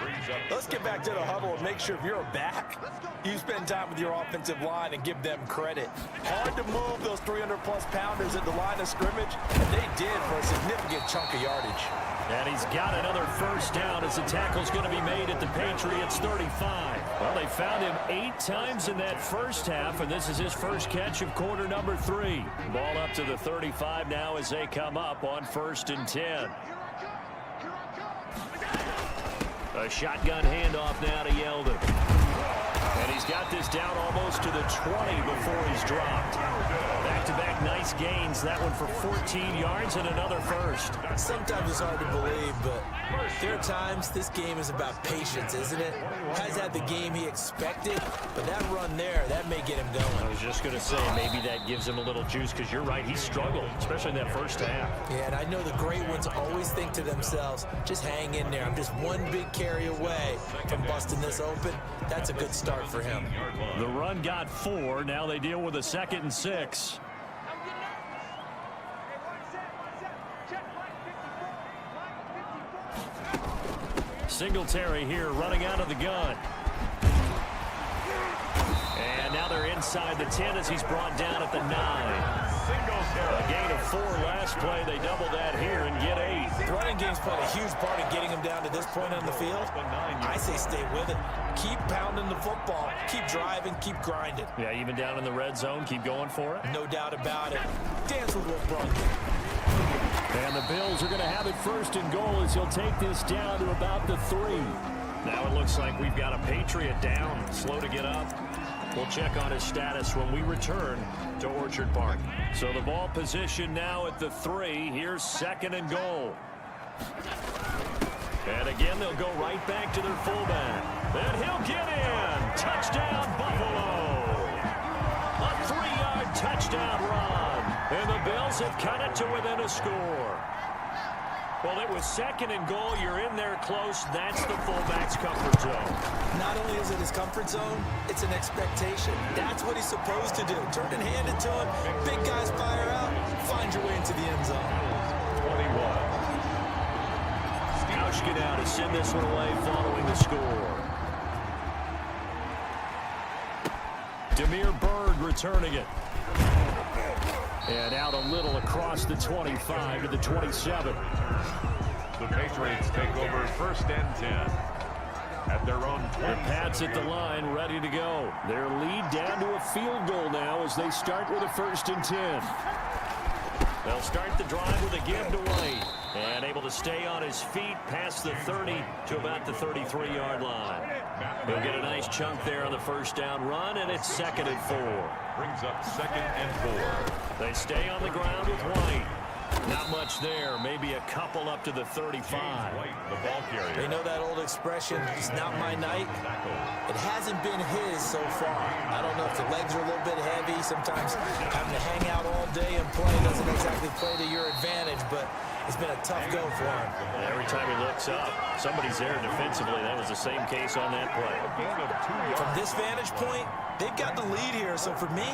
Let's get back to the huddle and make sure if you're a back, you spend time with your offensive line and give them credit. Hard to move those 300-plus pounders at the line of scrimmage, and they did for a significant chunk of yardage. And he's got another first down as the tackle's going to be made at the Patriots 35. Well, they found him 8 times in that first half, and this is his first catch of quarter number 3. Ball up to the 35 now as they come up on 1st and 10. A shotgun handoff now to Yeldon. And he's got this down almost to the 20 before he's dropped. Back-to-back nice gains. That one for 14 yards and another first. Sometimes it's hard to believe, but there are times this game is about patience, isn't it? Has had the game he expected, but that run there, that may get him going. I was just going to say, maybe that gives him a little juice, because you're right, he struggled, especially in that first half. Yeah, and I know the great ones always think to themselves, just hang in there. I'm just one big carry away from busting this open. That's a good start for him. The run got 4. Now they deal with a 2nd and 6. Singletary here running out of the gun. And now they're inside the 10 as he's brought down at the 9. A gain of 4 last play. They double that here and get 8. The running game's played a huge part in getting him down to this point on the field. I say stay with it. Keep pounding the football. Keep driving. Keep grinding. Yeah, even down in the red zone, keep going for it. No doubt about it. Dance with what brought you. And the Bills are going to have it 1st and goal as he'll take this down to about the 3. Now it looks like we've got a Patriot down, slow to get up. We'll check on his status when we return to Orchard Park. So the ball position now at the 3. Here's 2nd and goal. And again, they'll go right back to their fullback. And he'll get in. Touchdown, Buffalo. A 3-yard touchdown run. And the Bills have cut it to within a score. Well, it was 2nd and goal. You're in there close. That's the fullback's comfort zone. Not only is it his comfort zone, it's an expectation. That's what he's supposed to do. Turn and hand it to him. Big guys fire out. Find your way into the end zone. 21. Hauschka now to send this one away following the score. Demir Berg returning it. And out a little across the 25 to the 27. The Patriots take over 1st and 10 at their own 20. The Pats at the line ready to go. Their lead down to a field goal now as they start with a 1st and 10. They'll start the drive with a give to White. And able to stay on his feet past the 30 to about the 33-yard line. He'll get a nice chunk there on the 1st down run, and it's 2nd and 4. Brings up 2nd and 4. They stay on the ground with White. Not much there. Maybe a couple up to the 35. White, the ball carrier. You know that old expression, it's not my night? It hasn't been his so far. I don't know if the legs are a little bit heavy. Sometimes having to hang out all day and play doesn't exactly play to your advantage, but it's been a tough go for him. And every time he looks up, somebody's there defensively. That was the same case on that play. From this vantage point, they've got the lead here, so for me,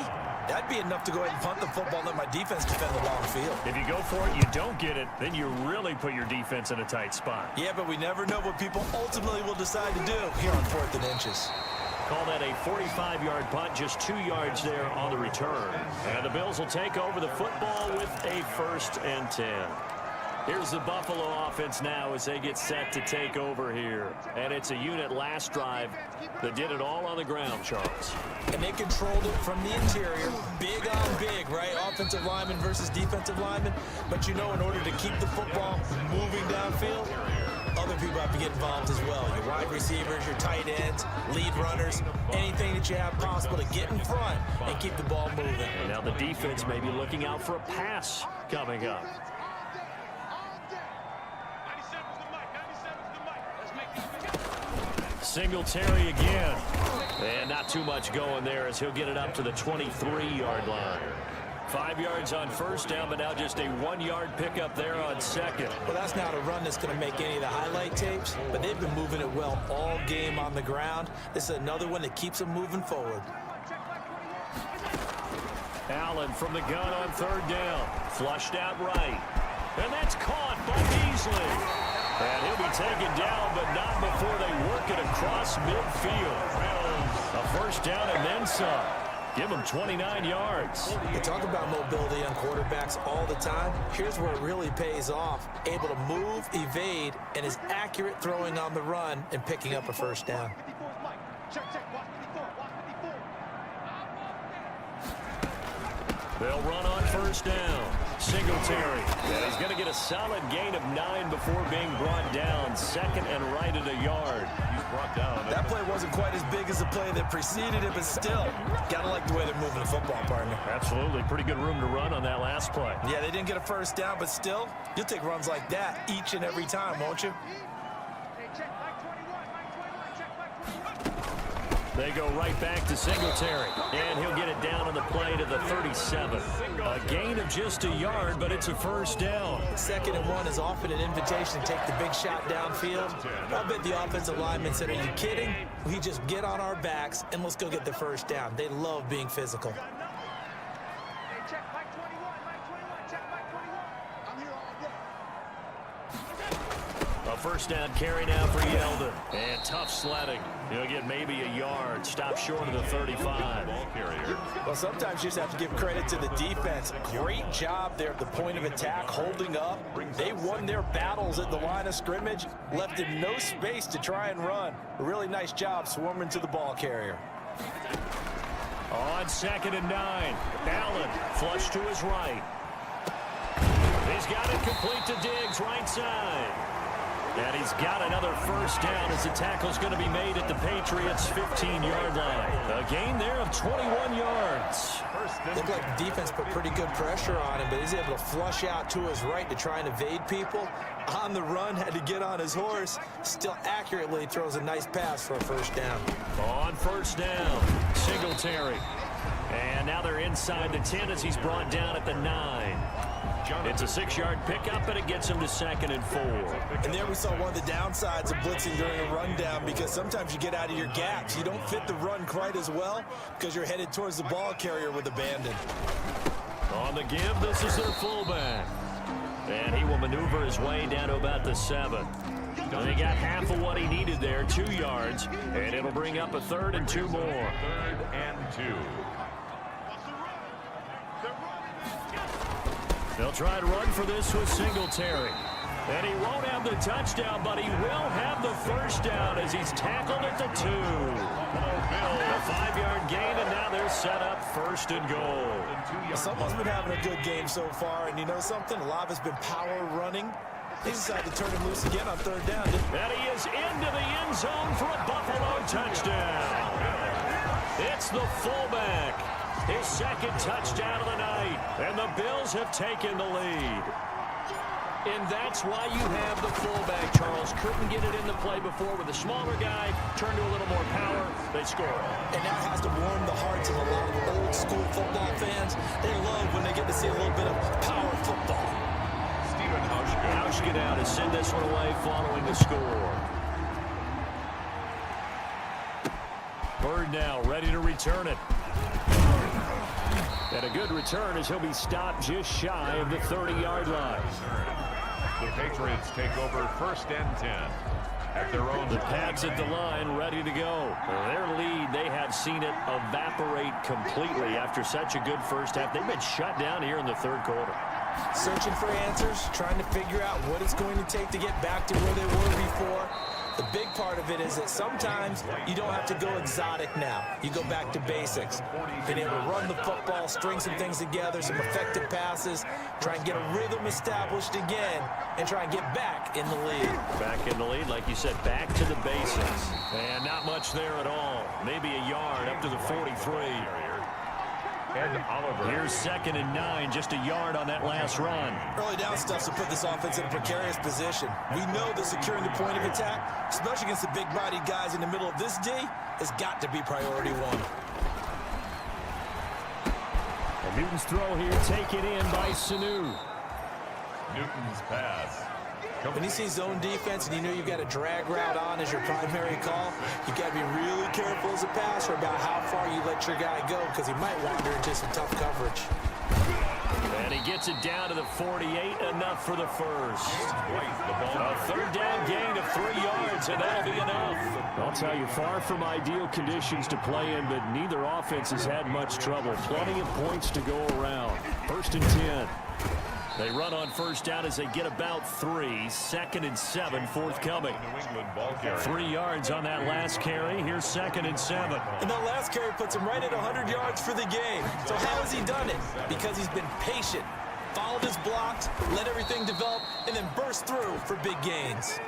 that'd be enough to go ahead and punt the football and let my defense defend the long field. If you go for it, you don't get it, then you really put your defense in a tight spot. Yeah, but we never know what people ultimately will decide to do here on 4th and inches. Call that a 45-yard punt, just 2 yards there on the return. And the Bills will take over the football with a 1st and 10. Here's the Buffalo offense now as they get set to take over here. And it's a unit last drive that did it all on the ground, Charles. And they controlled it from the interior. Big on big, right? Offensive lineman versus defensive lineman. But you know, in order to keep the football moving downfield, other people have to get involved as well. Your wide receivers, your tight ends, lead runners, anything that you have possible to get in front and keep the ball moving. And now the defense may be looking out for a pass coming up. Singletary again. And not too much going there as he'll get it up to the 23-yard line. 5 yards on 1st down, but now just a 1-yard pickup there on 2nd. Well, that's not a run that's going to make any of the highlight tapes, but they've been moving it well all game on the ground. This is another one that keeps them moving forward. Allen from the gun on 3rd down. Flushed out right. And that's caught by Beasley. And he'll be taken down, but not before they work it across midfield. A 1st down and then some. Give him 29 yards. You talk about mobility on quarterbacks all the time. Here's where it really pays off. Able to move, evade, and is accurate throwing on the run and picking up a 1st down. They'll run on 1st down. Singletary. And he's going to get a solid gain of 9 before being brought down. Second and right at a yard. He's brought down. That play wasn't quite as big as the play that preceded it, but still, got to like the way they're moving the football, partner. Absolutely. Pretty good room to run on that last play. Yeah, they didn't get a first down, but still, you'll take runs like that each and every time, won't you? They go right back to Singletary, and he'll get it down on the play to the 37. A gain of just a yard, but it's a first down. 2nd and 1 is often an invitation to take the big shot downfield. I bet the offensive lineman said, are you kidding? We just get on our backs, and let's go get the first down. They love being physical. A first down carry now for Yeldon. And tough sledding. He'll get maybe a yard. Stop short of the 35. Ball carrier. Well, sometimes you just have to give credit to the defense. Great job there at the point of attack, holding up. They won their battles at the line of scrimmage, left him no space to try and run. A really nice job swarming to the ball carrier. On 2nd and 9. Allen flush to his right. He's got it complete to Diggs, right side. And he's got another first down as the tackle's going to be made at the Patriots' 15-yard line. A gain there of 21 yards. Looked like the defense put pretty good pressure on him, but he's able to flush out to his right to try and evade people. On the run, had to get on his horse. Still accurately throws a nice pass for a first down. On first down, Singletary. And now they're inside the 10 as he's brought down at the 9. It's a 6-yard pickup, and it gets him to 2nd and 4. And there we saw one of the downsides of blitzing during a rundown, because sometimes you get out of your gaps. You don't fit the run quite as well because you're headed towards the ball carrier with abandon. On the give, this is their fullback. And he will maneuver his way down to about the 7. And he got half of what he needed there, 2 yards, and it'll bring up a 3rd and 2 more. 3rd and 2. They'll try and run for this with Singletary. And he won't have the touchdown, but he will have the first down as he's tackled at the 2. A 5-yard gain, and now they're set up 1st and goal. Someone's been having a good game so far, and you know something? A lot of it's been power running. They decided to turn him loose again on 3rd down. And he is into the end zone for a Buffalo touchdown. It's the fullback. His 2nd touchdown of the night. And the Bills have taken the lead. And that's why you have the fullback, Charles. Couldn't get it in the play before with a smaller guy. Turned to a little more power. They score. And that has to warm the hearts of a lot of old school football fans. They love when they get to see a little bit of power football. Stephen Hauschka Hauschka to send this one away following the score. Bird now ready to return it. And a good return as he'll be stopped just shy of the 30-yard line. The Patriots take over 1st and 10 at their own. The Pats at the line ready to go. Their lead, they have seen it evaporate completely after such a good first half. They've been shut down here in the 3rd quarter. Searching for answers, trying to figure out what it's going to take to get back to where they were before. The big part of it is that sometimes you don't have to go exotic now. You go back to basics. Being able to run the football, string some things together, some effective passes, try and get a rhythm established again, and try and get back in the lead. Back in the lead, like you said, back to the basics. And not much there at all. Maybe a yard up to the 43. And Oliver. Here's 2nd and 9, just a yard on that last run. Early down stuff to put this offense in a precarious position. We know that securing the point of attack, especially against the big-bodied guys in the middle of this D, has got to be priority 1. And Newton's throw here taken in by Sanu. Newton's pass. When you see zone defense and you know you've got a drag route on as your primary call, you've got to be really careful as a passer about how far you let your guy go, because he might wander into some tough coverage. And he gets it down to the 48, enough for the first. A 3rd down gain of 3 yards, and that'll be enough. I'll tell you, far from ideal conditions to play in, but neither offense has had much trouble. Plenty of points to go around. 1st and 10. They run on 1st down as they get about 3. 2nd and 7 forthcoming. 3 yards on that last carry. Here's 2nd and 7. And that last carry puts him right at 100 yards for the game. So how has he done it? Because he's been patient. followed his blocks, let everything develop, and then burst through for big gains.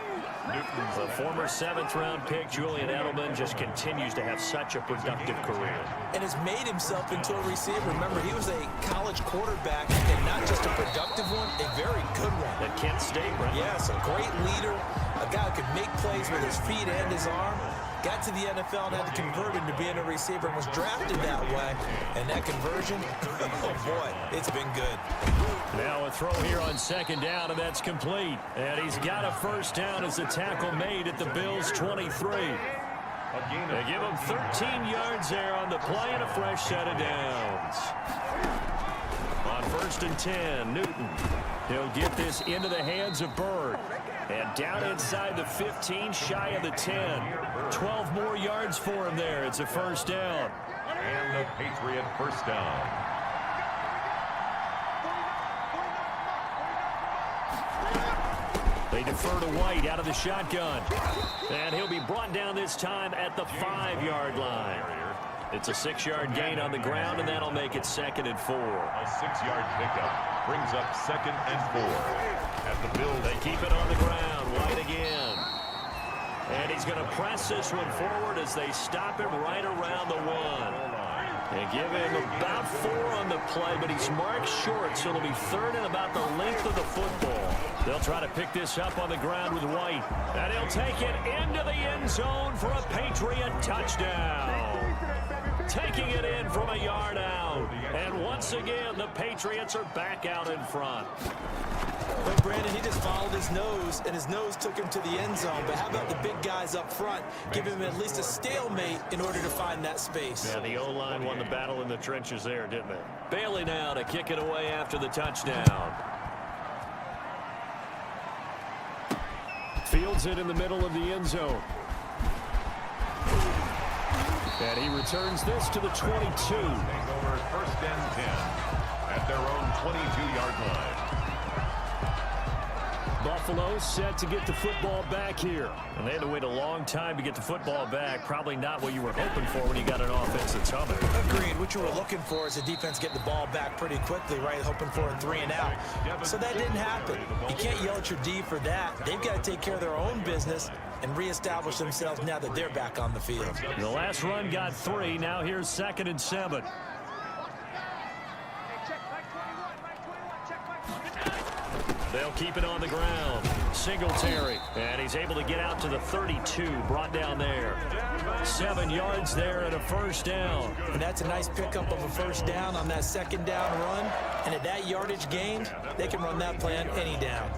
The former 7th-round pick, Julian Edelman, just continues to have such a productive career. And has made himself into a receiver. Remember, he was a college quarterback, and not just a productive one, a very good one. At Kent State, right? Yes, a great leader, a guy who could make plays with his feet and his arm. Got to the NFL and had to convert into being a receiver and was drafted that way. And that conversion, oh boy, it's been good. Now a throw here on 2nd down, and that's complete. And he's got a first down as the tackle made at the Bills' 23. They give him 13 yards there on the play and a fresh set of downs. On 1st and 10, Newton. He'll get this into the hands of Bird. And down inside the 15, shy of the 10. 12 more yards for him there. It's a first down. And the Patriot first down. They defer to White out of the shotgun. And he'll be brought down this time at the 5-yard line. It's a 6-yard gain on the ground, and that'll make it 2nd and 4. A 6-yard pickup brings up 2nd and 4. At the Bills, They keep it on the ground. White again. And he's going to press this one forward as they stop him right around the 1. And give him about 4 on the play, but he's marked short, so it'll be 3rd and about the length of the football. They'll try to pick this up on the ground with White. And he'll take it into the end zone for a Patriot touchdown. Taking it in from a yard out. And once again, the Patriots are back out in front. But Brandon, he just followed his nose, and his nose took him to the end zone. But how about the big guys up front? Give him at least a stalemate in order to find that space. Yeah, the O-line won the battle in the trenches there, didn't they? Bailey now to kick it away after the touchdown. Fields it in the middle of the end zone. And he returns this to the 22. over 1st and 10 at their own 22-yard line. Buffalo set to get the football back here. And they had to wait a long time to get the football back. Probably not what you were hoping for when you got an offense that's humming. Agreed. What you were looking for is the defense getting the ball back pretty quickly, right? Hoping for a 3 and out. So that didn't happen. You can't yell at your D for that. They've got to take care of their own business and reestablish themselves now that they're back on the field. The last run got 3. Now here's 2nd and 7. They'll keep it on the ground. Singletary. And he's able to get out to the 32. Brought down there. 7 yards there and a first down. And that's a nice pickup of a first down on that 2nd down run. And at that yardage gain, they can run that play on any down.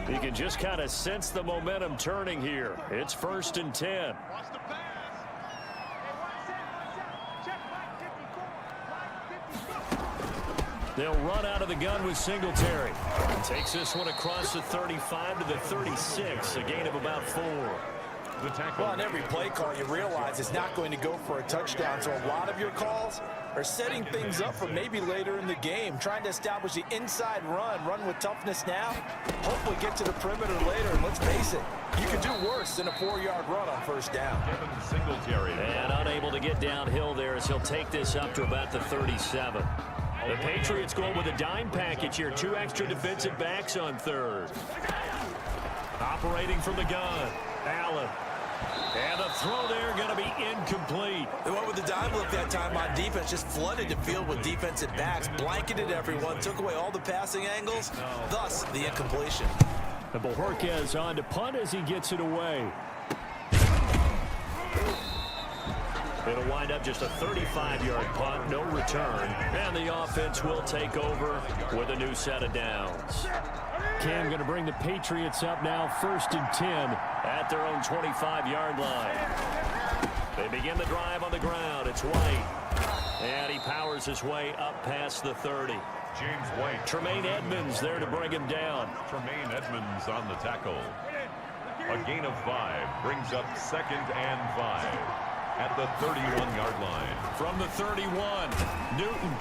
You can just kind of sense the momentum turning here. It's 1st and 10. They'll run out of the gun with Singletary. Takes this one across the 35 to the 36, a gain of about 4. The tackle. Well, on every play call, you realize it's not going to go for a touchdown. So a lot of your calls are setting things up for maybe later in the game, trying to establish the inside run with toughness now, hopefully get to the perimeter later. And let's face it, you can do worse than a 4-yard run on first down. Singletary. And unable to get downhill there as he'll take this up to about the 37. The Patriots going with a dime package here. 2 extra defensive backs on 3rd. Operating from the gun, Allen. And the throw there going to be incomplete. They went with the dime look that time on defense, just flooded the field with defensive backs, blanketed everyone, took away all the passing angles, thus the incompletion. And Bojorquez on to punt as he gets it away. It'll wind up just a 35-yard punt, no return. And the offense will take over with a new set of downs. Cam going to bring the Patriots up now 1st and 10 at their own 25-yard line. They begin the drive on the ground. It's White. And he powers his way up past the 30. James White. Tremaine Edmonds there to bring him down. Tremaine Edmonds on the tackle. A gain of 5 brings up 2nd and 5 at the 31-yard line. From the 31, Newton.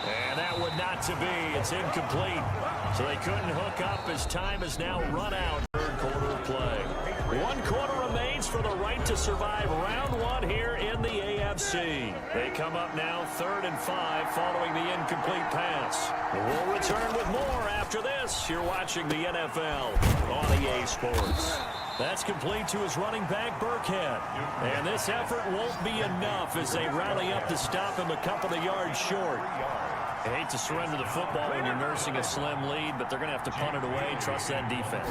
And that one not to be. It's incomplete. So they couldn't hook up as time is now run out. 3rd quarter of play. One quarter remains for the right to survive round one here in the AFC. They come up now 3rd and 5 following the incomplete pass. We'll return with more after this. You're watching the NFL on EA Sports. That's complete to his running back, Burkhead. And this effort won't be enough as they rally up to stop him a couple of yards short. I hate to surrender the football when you're nursing a slim lead, but they're going to have to punt it away. Trust that defense.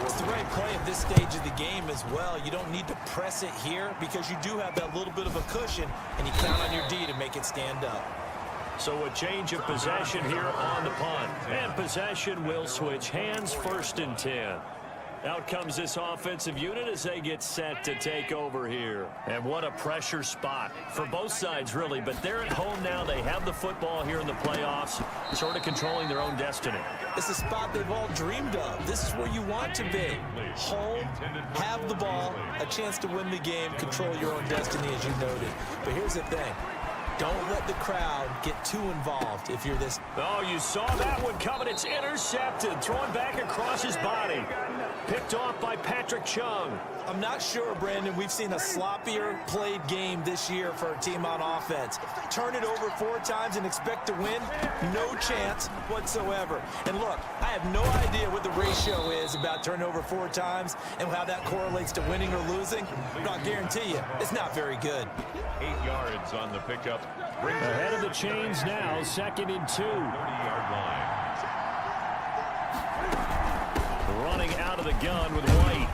It's the right play at this stage of the game as well. You don't need to press it here because you do have that little bit of a cushion, and you count on your D to make it stand up. So a change of possession here on the punt. And possession will switch hands, 1st and 10. Out comes this offensive unit as they get set to take over here. And what a pressure spot for both sides, really. But they're at home now. They have the football here in the playoffs, sort of controlling their own destiny. It's a spot they've all dreamed of. This is where you want to be. Home, have the ball, a chance to win the game, control your own destiny, as you noted. But here's the thing. Don't let the crowd get too involved if you're this. Oh, you saw that one coming. It's intercepted. Thrown back across his body. Picked off by Patrick Chung. I'm not sure, Brandon. We've seen a sloppier played game this year for our team on offense. Turn it over 4 times and expect to win? No chance whatsoever. And look, I have no idea what the ratio is about turning over 4 times and how that correlates to winning or losing. But I'll guarantee you, it's not very good. 8 yards on the pickup. Ahead of the chains now, 2nd and 2. 30-yard line. Running out of the gun with White.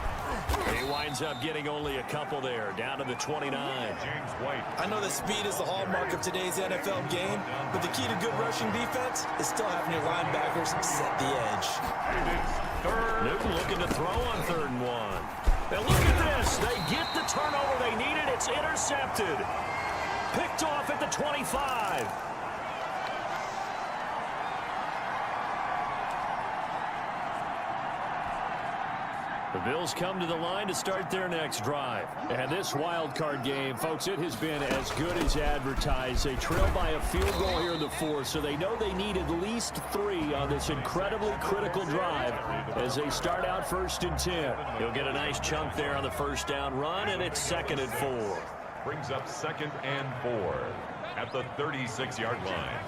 He winds up getting only a couple there, down to the 29. James White. I know that speed is the hallmark of today's NFL game, but the key to good rushing defense is still having your linebackers set the edge. Newton looking to throw on 3rd and 1. Now look at this. They get the turnover they needed. It's intercepted. Picked off at the 25. The Bills come to the line to start their next drive. And this wild card game, folks, it has been as good as advertised. They trail by a field goal here in the 4th, so they know they need at least 3 on this incredibly critical drive as they start out 1st and 10. He'll get a nice chunk there on the 1st down run, and it's 2nd and 4. Brings up 2nd and 4 at the 36-yard line.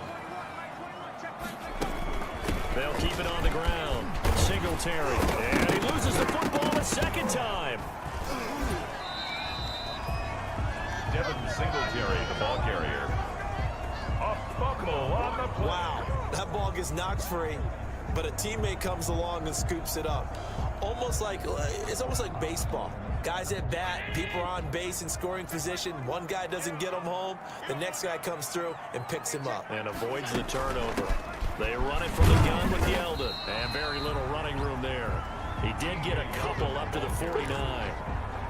They'll keep it on the ground. Singletary. And he loses the football a 2nd time. Devin Singletary, the ball carrier. A fumble on the play. Wow, that ball gets knocked free, but a teammate comes along and scoops it up. It's almost like baseball. Guys at bat, people are on base in scoring position. One guy doesn't get him home. The next guy comes through and picks him up. And avoids the turnover. They run it from the gun with Yeldon. And very little running room there. He did get a couple up to the 49.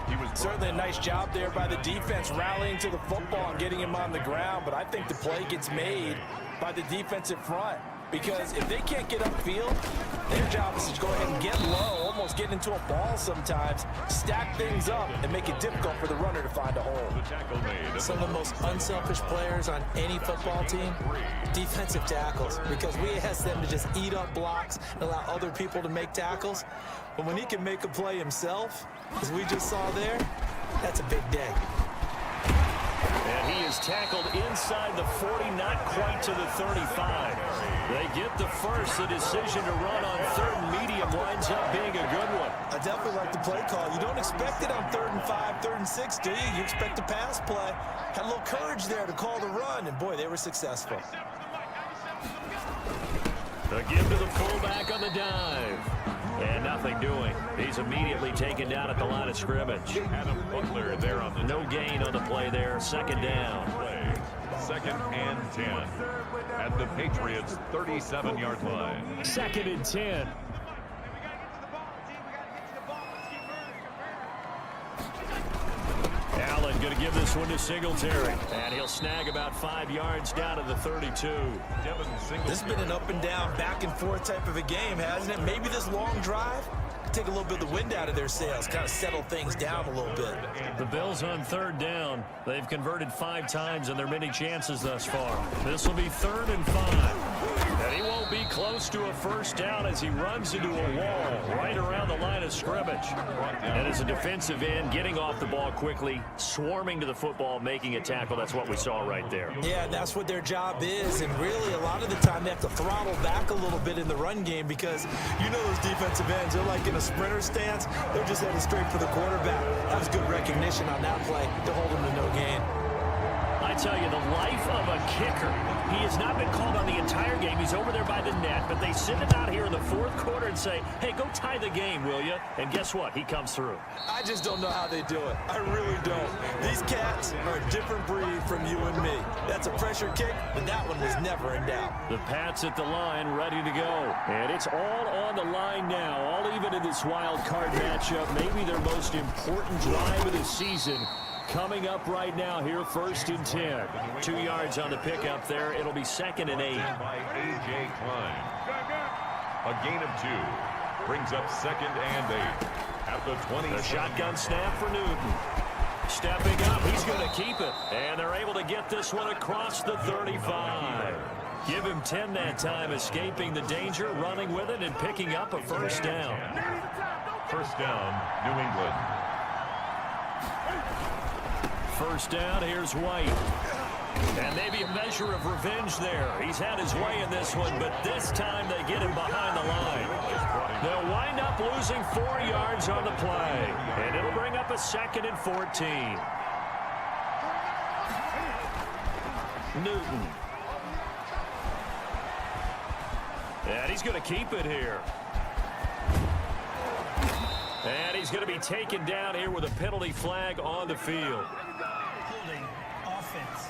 He was certainly a nice job there by the defense rallying to the football and getting him on the ground. But I think the play gets made by the defensive front. Because if they can't get upfield, their job is to go ahead and get low, almost get into a ball sometimes, stack things up, and make it difficult for the runner to find a hole. Some of the most unselfish players on any football team, defensive tackles, because we ask them to just eat up blocks and allow other people to make tackles. But when he can make a play himself, as we just saw there, that's a big day. And he is tackled inside the 40, not quite to the 35. They get the first. The decision to run on 3rd and medium winds up being a good one. I definitely like the play call. You don't expect it on 3rd and 5, 3rd and 6, do you? You expect a pass play. Had a little courage there to call the run, and boy, they were successful. A give to the fullback on the dive. And nothing doing. He's immediately taken down at the line of scrimmage. Adam Butler there on the no gain on the play there. 2nd down. 2nd and 10 at the Patriots' 37-yard line. 2nd and 10. Allen going to give this one to Singletary. And he'll snag about 5 yards down to the 32. This has been an up and down, back and forth type of a game, hasn't it? Maybe this long drive could take a little bit of the wind out of their sails, kind of settle things down a little bit. The Bills on 3rd down. They've converted 5 times in their many chances thus far. This will be 3rd and 5. And he won't be close to a first down as he runs into a wall right around the line of scrimmage. And as a defensive end, getting off the ball quickly, swarming to the football, making a tackle, that's what we saw right there. Yeah, that's what their job is, and really a lot of the time they have to throttle back a little bit in the run game because you know those defensive ends, they're like in a sprinter stance. They're just headed straight for the quarterback. That was good recognition on that play to hold him to no gain. I tell you, the life of a kicker. He has not been called on the entire game. He's over there by the net, but they send him out here in the fourth quarter and say, hey, go tie the game, will you? And guess what? He comes through. I just don't know how they do it. I really don't. These cats are a different breed from you and me. That's a pressure kick, but that one was never in doubt. The Pats at the line, ready to go. And it's all on the line now, all even in this wild card matchup. Maybe their most important drive of the season. Coming up right now here, 1st and 10. 2 yards on the pickup there. It'll be 2nd and 8. By A.J. Klein. A gain of 2. Brings up 2nd and 8. At the 20. The shotgun snap for Newton. Stepping up, he's going to keep it. And they're able to get this one across the 35. Give him 10 that time, escaping the danger, running with it, and picking up a first down. First down, New England. First down, here's White. And maybe a measure of revenge there. He's had his way in this one, but this time they get him behind the line. They'll wind up losing 4 yards on the play. And it'll bring up a 2nd and 14. Newton. And he's going to keep it here. And he's going to be taken down here with a penalty flag on the field. Holding offense.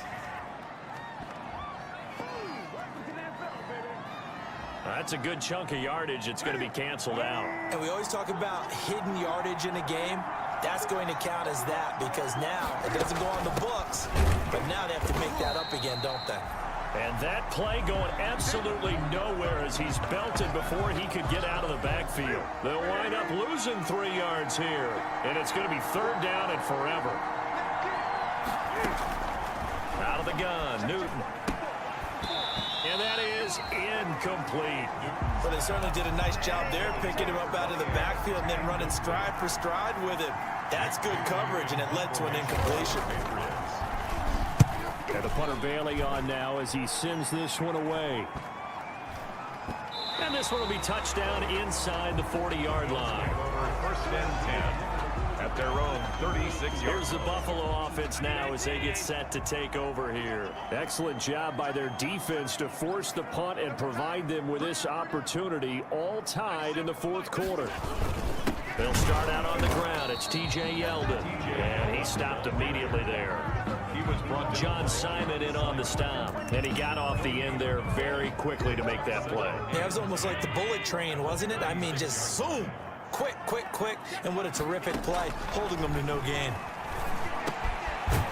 That's a good chunk of yardage. It's going to be canceled out. And we always talk about hidden yardage in a game. That's going to count as that because now it doesn't go on the books, but now they have to make that up again, don't they? And that play going absolutely nowhere as he's belted before he could get out of the backfield. They'll wind up losing 3 yards here, and it's going to be 3rd down and forever. Out of the gun, Newton. And that is incomplete. Well, they certainly did a nice job there, picking him up out of the backfield and then running stride for stride with him. That's good coverage, and it led to an incompletion. And the punter Bailey on now as he sends this one away. And this one will be touchdown inside the 40-yard line. 1st and 10. At their own 36 yards. Here's the Buffalo offense now as they get set to take over here. Excellent job by their defense to force the punt and provide them with this opportunity, all tied in the 4th quarter. They'll start out on the ground. It's T.J. Yeldon, and he stopped immediately there. He was brought to John Simon in on the stop, and he got off the end there very quickly to make that play. Yeah, it was almost like the bullet train, wasn't it? I mean, just zoom. Quick, quick, quick, and what a terrific play, holding them to no gain.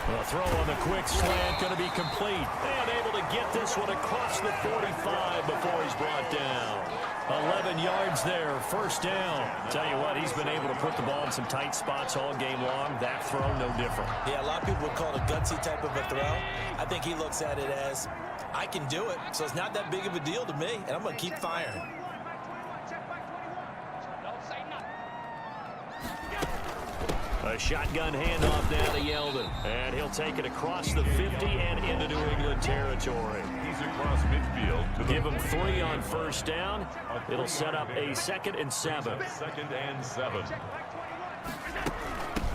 The throw on the quick slant going to be complete. And able to get this one across the 45 before he's brought down. 11 yards there, 1st down. Tell you what, he's been able to put the ball in some tight spots all game long. That throw, no different. Yeah, a lot of people would call it a gutsy type of a throw. I think he looks at it as, I can do it, so it's not that big of a deal to me, and I'm going to keep firing. A shotgun handoff now to Yeldon. And he'll take it across the 50 and into New England territory. He's across midfield. To Give him 3 on 1st down. It'll set up a 2nd and 7. 2nd and 7.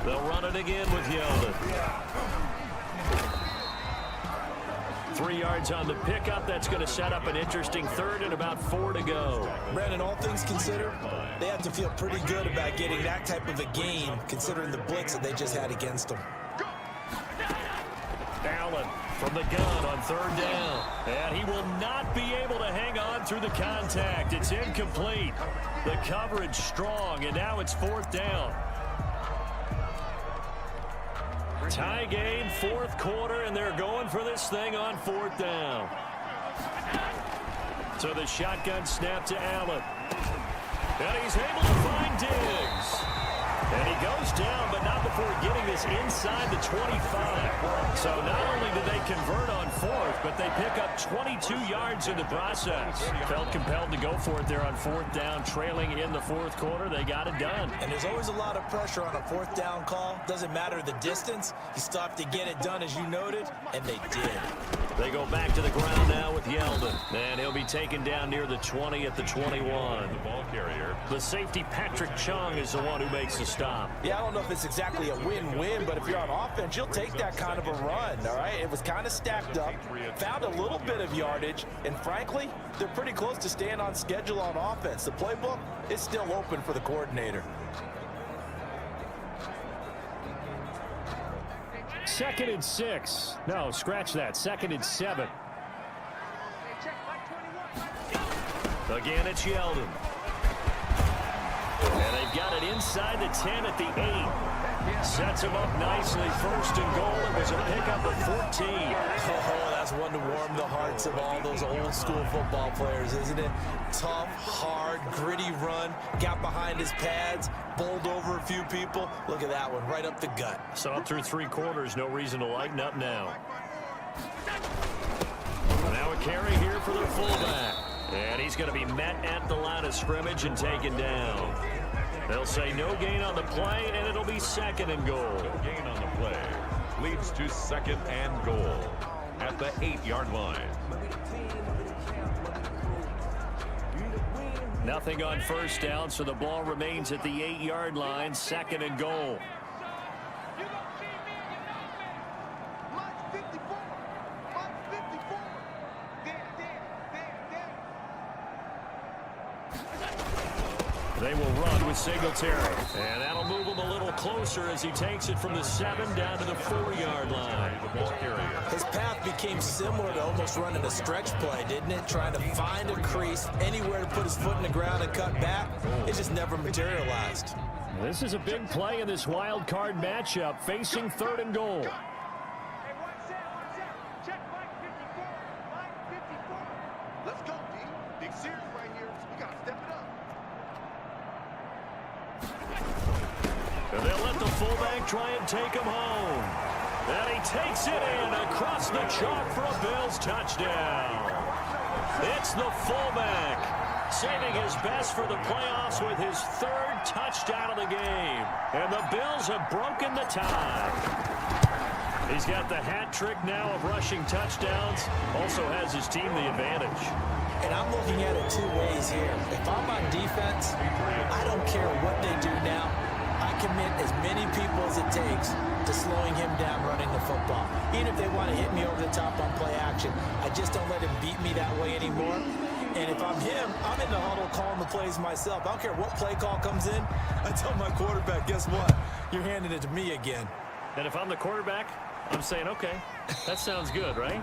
They'll run it again with Yeldon. 3 yards on the pickup. That's going to set up an interesting 3rd and about 4 to go. Brandon, all things considered, they have to feel pretty good about getting that type of a gain, considering the blitz that they just had against them. Allen from the gun on 3rd down. And he will not be able to hang on through the contact. It's incomplete. The coverage strong, and now it's 4th down. Tie game, 4th quarter, and they're going for this thing on 4th down. So the shotgun snap to Allen. And he's able to find Diggs. And he goes down, but not before getting this inside the 25. So not only did they convert on fourth, but they pick up 22 yards in the process. Felt compelled to go for it there on fourth down, trailing in the fourth quarter. They got it done. And there's always a lot of pressure on a fourth down call. Doesn't matter the distance. You still have to get it done, as you noted, and they did. They go back to the ground now with Yeldon. And he'll be taken down near the 20 at the 21. The ball carrier. The safety, Patrick Chung, is the one who makes the stop. Yeah, I don't know if it's exactly a win-win, but if you're on offense, you'll take that kind of a run, all right? It was kind of stacked up, found a little bit of yardage, and frankly, they're pretty close to staying on schedule on offense. The playbook is still open for the coordinator. Second and 6. No, scratch that. Second and 7. Again, it's Yeldon. And they've got it inside the 10 at the 8. Sets him up nicely. First and goal. It was a pickup of 14. Oh, that's one to warm the hearts of all those old-school football players, isn't it? Tough, hard, gritty run. Got behind his pads, bowled over a few people. Look at that one, right up the gut. So through 3 quarters, no reason to lighten up now. Now a carry here for their fullback. And he's going to be met at the line of scrimmage and taken down. They'll say no gain on the play, and it'll be second and goal. No gain on the play. Leads to second and goal at the 8-yard line. Nothing on first down, so the ball remains at the 8-yard line, second and goal. They will run with Singletary. And that'll move him a little closer as he takes it from the 7 down to the 4-yard line. The ball carrier. His path became similar to almost running a stretch play, didn't it? Trying to find a crease, anywhere to put his foot in the ground and cut back. It just never materialized. This is a big play in this wild card matchup, facing third and goal. Let's go, D. Big series right here. We got to step it up. And they'll let the fullback try and take him home. And he takes it in across the chalk for a Bills touchdown. It's the fullback saving his best for the playoffs with his 3rd touchdown of the game. And the Bills have broken the tie. He's got the hat trick now of rushing touchdowns. Also has his team the advantage. And I'm looking at it 2 ways here. If I'm on defense, I don't care what they do now. I commit as many people as it takes to slowing him down running the football. Even if they want to hit me over the top on play action, I just don't let him beat me that way anymore. And if I'm him, I'm in the huddle calling the plays myself. I don't care what play call comes in. I tell my quarterback, guess what? You're handing it to me again. And if I'm the quarterback, I'm saying, okay, that sounds good, right?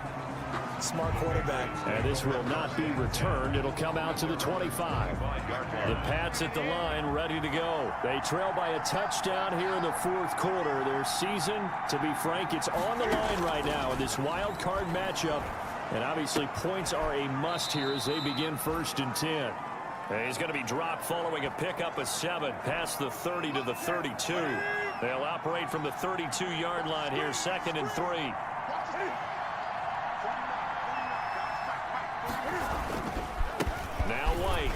Smart quarterback. And this will not be returned. It'll come out to the 25. The Pats at the line, ready to go. They trail by a touchdown here in the 4th quarter. Their season, to be frank, it's on the line right now in this wild card matchup. And obviously points are a must here as they begin 1st and 10. And he's going to be dropped following a pickup of 7 past the 30 to the 32. They'll operate from the 32-yard line here, 2nd and 3. Now White.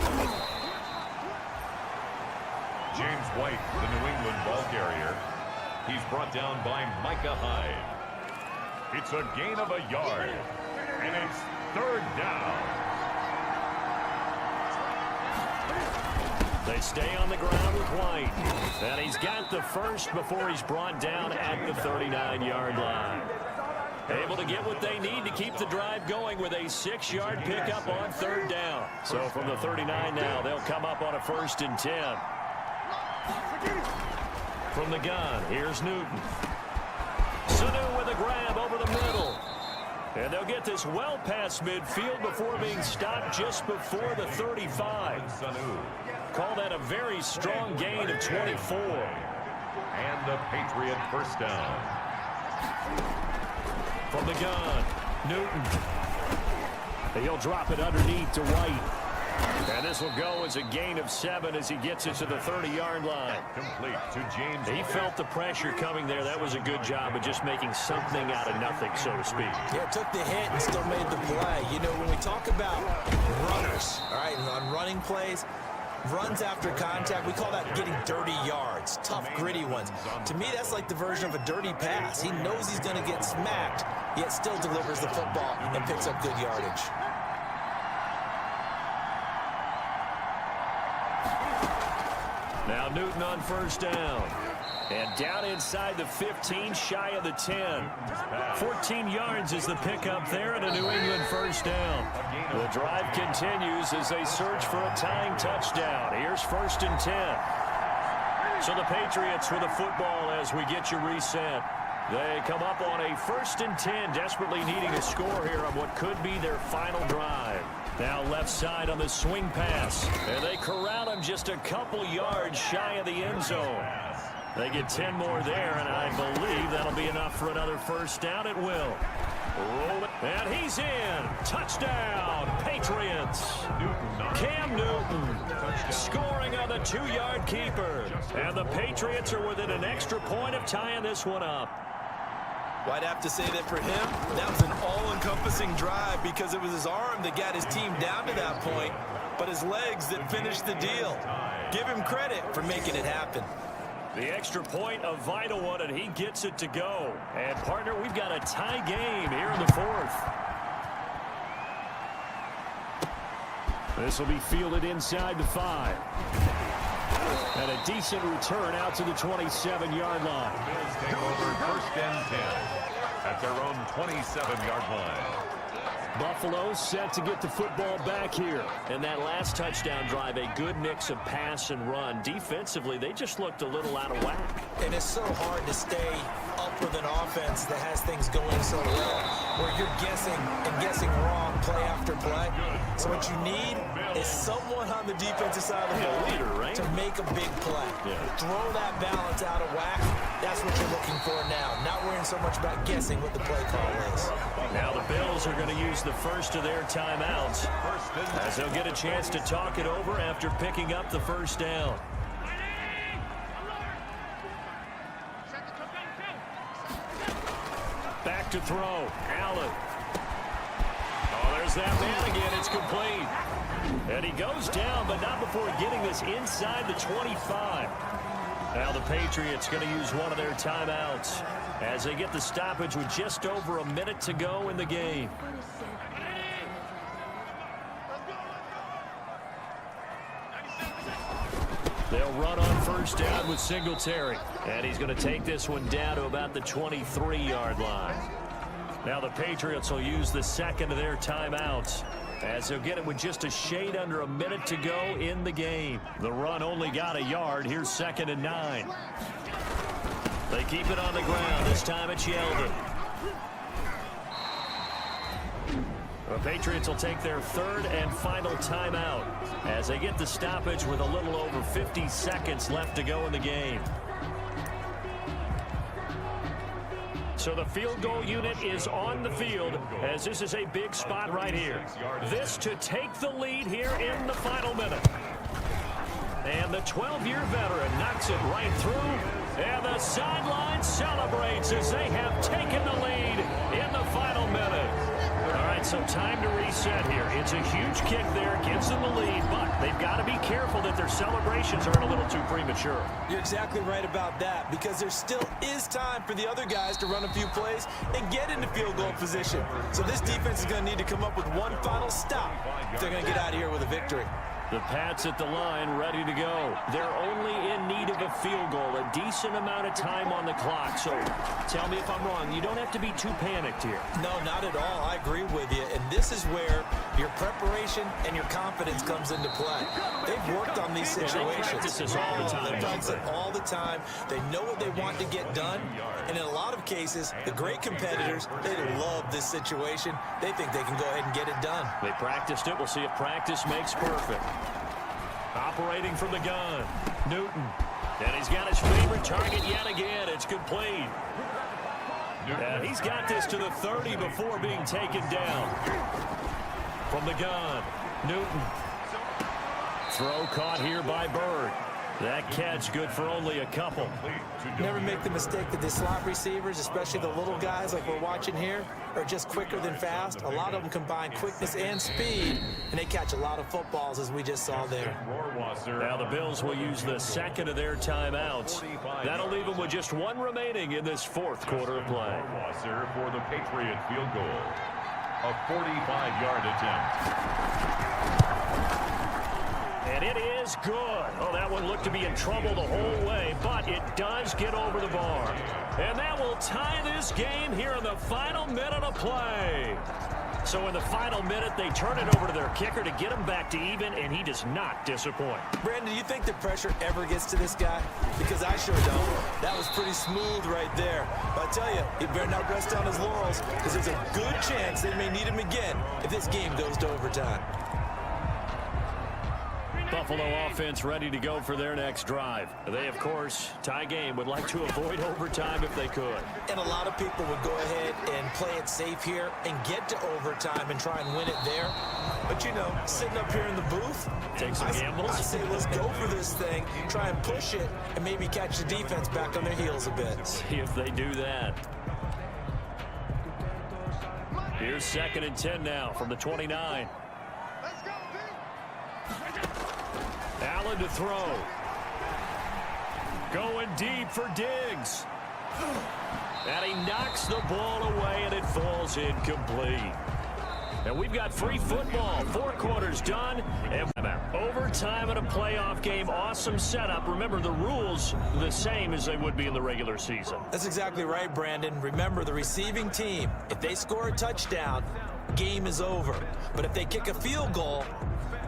James White, the New England ball carrier. He's brought down by Micah Hyde. It's a gain of a yard. And it's 3rd down. They stay on the ground with White. And he's got the first before he's brought down at the 39-yard line. Able to get what they need to keep the drive going with a 6-yard pickup on 3rd down. So from the 39 now, they'll come up on a 1st and 10. From the gun, here's Newton. Sanu with a grab over the middle. And they'll get this well past midfield before being stopped just before the 35. Sanu. Call that a very strong gain of 24. And the Patriot first down. From the gun, Newton. And he'll drop it underneath to White. And this will go as a gain of 7 as he gets it to the 30-yard line. Complete to James. He felt the pressure coming there. That was a good job of just making something out of nothing, so to speak. Yeah, took the hit and still made the play. You know, when we talk about runners, all right, on running plays, runs after contact, we call that getting dirty yards, tough, gritty ones. To me, that's like the version of a dirty pass. He knows he's going to get smacked, yet still delivers the football and picks up good yardage. Now Newton on first down. And down inside the 15, shy of the 10. 14 yards is the pickup there, and a New England first down. The drive continues as they search for a tying touchdown. Here's 1st and 10. So the Patriots with the football as we get you reset. They come up on a 1st and 10, desperately needing a score here on what could be their final drive. Now left side on the swing pass. And they corral him just a couple yards shy of the end zone. They get 10 more there, and I believe that'll be enough for another first down. It will. Roll it. And he's in. Touchdown, Patriots. Cam Newton scoring on the 2-yard keeper. And the Patriots are within an extra point of tying this one up. Well, I'd have to say that for him, that was an all-encompassing drive because it was his arm that got his team down to that point, but his legs that finished the deal. Give him credit for making it happen. The extra point, a vital one, and he gets it to go. And, partner, we've got a tie game here in the 4th. This will be fielded inside the 5. And a decent return out to the 27-yard line. Bills take over 1st and 10 at their own 27-yard line. Buffalo set to get the football back here. And that last touchdown drive, a good mix of pass and run. Defensively, they just looked a little out of whack. And it's so hard to stay up with an offense that has things going so well, where you're guessing wrong play after play. So what you need is someone on the defensive side of the ball leader, right? to make a big play. Yeah. Throw that balance out of whack. That's what you're looking for now. Not worrying so much about guessing what the play call is. Now the Bills are going to use the first of their timeouts as they'll get a chance to talk it over after picking up the first down. Back to throw. Allen. Oh, there's that man again. It's complete. And he goes down, but not before getting this inside the 25. Now the Patriots going to use one of their timeouts as they get the stoppage with just over a minute to go in the game. They'll run on first down with Singletary. And he's going to take this one down to about the 23-yard line. Now the Patriots will use the second of their timeouts as they'll get it with just a shade under a minute to go in the game. The run only got a yard. Here's 2nd and 9. They keep it on the ground. This time it's Yeldon. The Patriots will take their 3rd and final timeout as they get the stoppage with a little over 50 seconds left to go in the game. So the field goal unit is on the field as this is a big spot right here. This to take the lead here in the final minute. And the 12-year veteran knocks it right through. And the sideline celebrates as they have taken the lead in the final minute. All right, so time to reset here. It's a huge kick there, gives them the lead, but they've got to be careful that their celebrations aren't a little too premature. You're exactly right about that because there still is time for the other guys to run a few plays and get into field goal position. So this defense is going to need to come up with one final stop if they're going to get out of here with a victory. The Pats at the line, ready to go. They're only in need of a field goal, a decent amount of time on the clock. So tell me if I'm wrong. You don't have to be too panicked here. No, not at all. I agree with you. And this is where your preparation and your confidence comes into play. They've worked on these situations. They practice this all the time. They practice it all the time. They know what they want to get done. And in a lot of cases, the great competitors, they love this situation. They think they can go ahead and get it done. They practiced it. We'll see if practice makes perfect. Operating from the gun, Newton. And he's got his favorite target yet again. It's complete. And he's got this to the 30 before being taken down. From the gun, Newton. throw caught here by Bird. That catch good for only a couple. Never make the mistake that the slot receivers, especially the little guys like we're watching here, are just quicker than fast. A lot of them combine quickness and speed, and they catch a lot of footballs, as we just saw there. Now the Bills will use the second of their timeouts. That'll leave them with just one remaining in this fourth quarter of play. For the Patriot field goal. A 45-yard attempt. And it is good. Oh, that one looked to be in trouble the whole way, but it does get over the bar. And that will tie this game here in the final minute of play. So in the final minute, they turn it over to their kicker to get him back to even, and he does not disappoint. Brandon, do you think the pressure ever gets to this guy? Because I sure don't. That was pretty smooth right there. But I tell you, he better not rest on his laurels, because there's a good chance they may need him again if this game goes to overtime. Buffalo offense ready to go for their next drive. They, of course, tie game, would like to avoid overtime if they could. And a lot of people would go ahead and play it safe here and get to overtime and try and win it there. But, you know, sitting up here in the booth, take some gambles. I say let's go for this thing, try and push it, and maybe catch the defense back on their heels a bit. See if they do that. Here's 2nd and 10 now from the 29. Allen to throw. Going deep for Diggs. And he knocks the ball away, and it falls incomplete. And we've got free football. 4 quarters done. And overtime in a playoff game. Awesome setup. Remember, the rules the same as they would be in the regular season. That's exactly right, Brandon. Remember, the receiving team, if they score a touchdown, game is over. But if they kick a field goal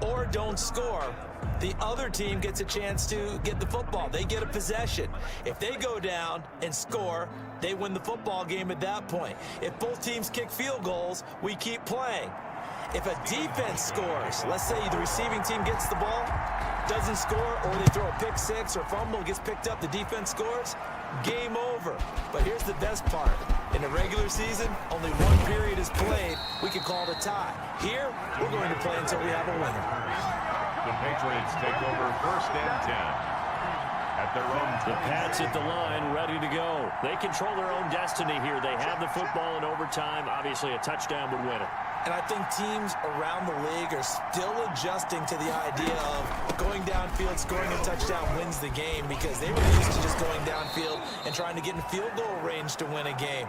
or don't score, the other team gets a chance to get the football. They get a possession. If they go down and score, they win the football game at that point. If both teams kick field goals, we keep playing. If a defense scores, let's say the receiving team gets the ball, doesn't score, or they throw a pick six or fumble, gets picked up, the defense scores, game over. But here's the best part. In the regular season, only one period is played. We can call it a tie. Here, we're going to play until we have a winner. The Patriots take over 1st and 10 at their own. The Pats at the line, ready to go. They control their own destiny here. They have the football in overtime. Obviously, a touchdown would win it. And I think teams around the league are still adjusting to the idea of going downfield, scoring a touchdown wins the game, because they were used to just going downfield and trying to get in field goal range to win a game.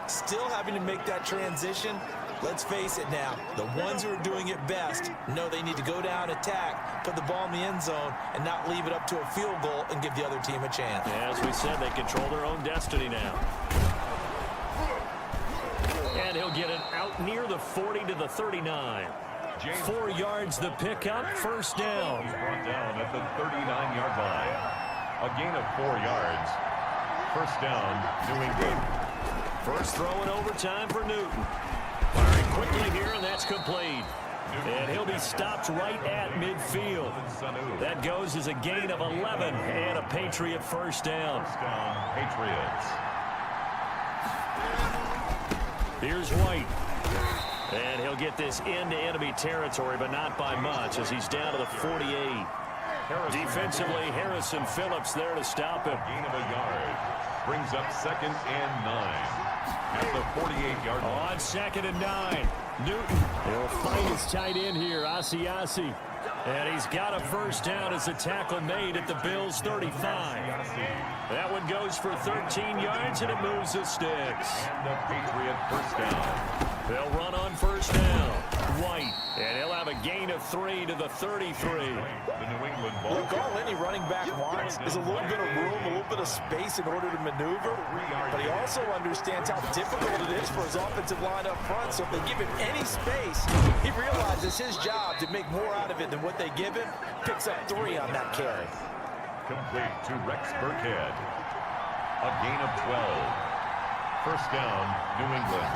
Still having to make that transition. Let's face it now, the ones who are doing it best know they need to go down, attack, put the ball in the end zone, and not leave it up to a field goal and give the other team a chance. Yeah, as we said, they control their own destiny now. And he'll get it out near the 40 to the 39. 4 yards the pickup, 1st down. He's brought down at the 39-yard line. A gain of 4 yards. 1st down, New England. First throw in overtime for Newton. Firing quickly here, and that's complete. And he'll be stopped right at midfield. That goes as a gain of 11 and a Patriot 1st down. 1st down, Patriots. Here's White. And he'll get this into enemy territory, but not by much, as he's down to the 48. Defensively, Harrison Phillips there to stop him. Gain of a yard. Brings up 2nd and 9. At the 48-yard line. On 2nd and 9. Newton will find his tight end here, Asiasi. And he's got a 1st down as the tackle made at the Bills' 35. That one goes for 13 yards, and it moves the sticks. And the Patriot 1st down. They'll run on 1st down. White. And he'll have a gain of 3 to the 33. The New England ball. Look, all any running back wants is a little bit of room, a little bit of space in order to maneuver. But he also understands how difficult it is for his offensive line up front. So if they give him any space, he realizes his job to make more out of it than what they give him. Picks up 3 on that carry. Complete to Rex Burkhead. A gain of 12. 1st down, New England.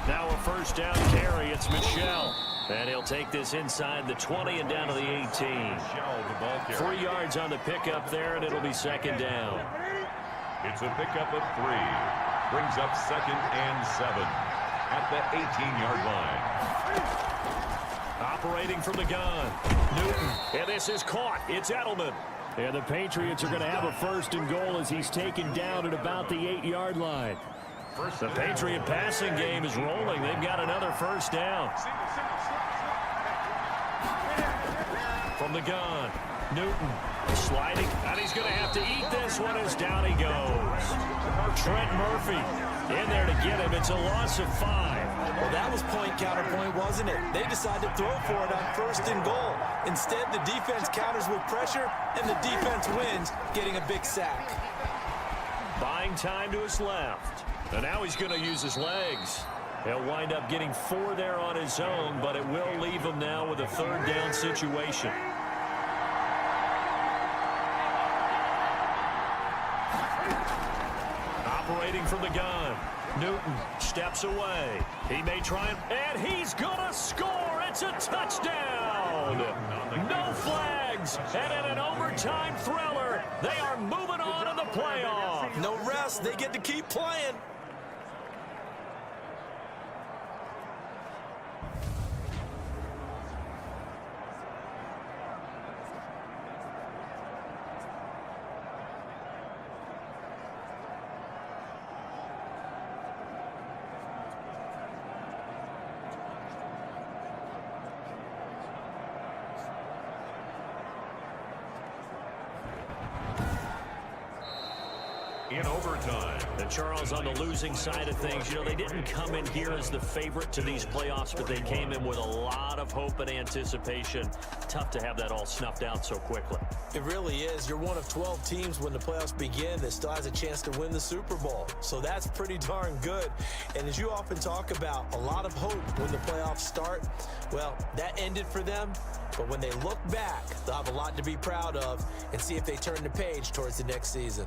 Now a 1st down carry. It's Michel. And he'll take this inside the 20 and down to the 18. 3 yards on the pickup there, and it'll be 2nd down. It's a pickup of 3. Brings up 2nd and 7 at the 18-yard line. Operating from the gun, Newton, and this is caught. It's Edelman. And the Patriots are going to have a 1st and goal as he's taken down at about the 8-yard line. The Patriot passing game is rolling. They've got another 1st down. From the gun, Newton sliding, and he's going to have to eat this one as down he goes. Trent Murphy in there to get him. It's a loss of 5. Well, that was point counterpoint, wasn't it? They decided to throw for it on 1st and goal. Instead, the defense counters with pressure, and the defense wins, getting a big sack. Buying time to his left. And now he's going to use his legs. He'll wind up getting 4 there on his own, but it will leave him now with a 3rd down situation. Operating from the gun, Newton steps away. He may try and he's gonna score. It's a touchdown. No flags, and in an overtime thriller, they are moving on in the playoff. No rest. They get to keep playing. In overtime. And Charles, on the losing side of things, you know, they didn't come in here as the favorite to these playoffs, but they came in with a lot of hope and anticipation. Tough to have that all snuffed out so quickly. It really is. You're one of 12 teams when the playoffs begin that still has a chance to win the Super Bowl. So that's pretty darn good. And as you often talk about, a lot of hope when the playoffs start. Well, that ended for them. But when they look back, they'll have a lot to be proud of and see if they turn the page towards the next season.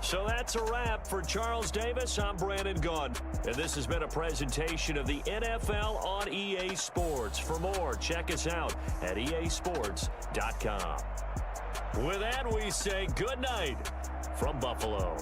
So that's a wrap for Charles Davis. I'm Brandon Gunn, and this has been a presentation of the NFL on EA Sports. For more, check us out at easports.com. With that, we say good night from Buffalo.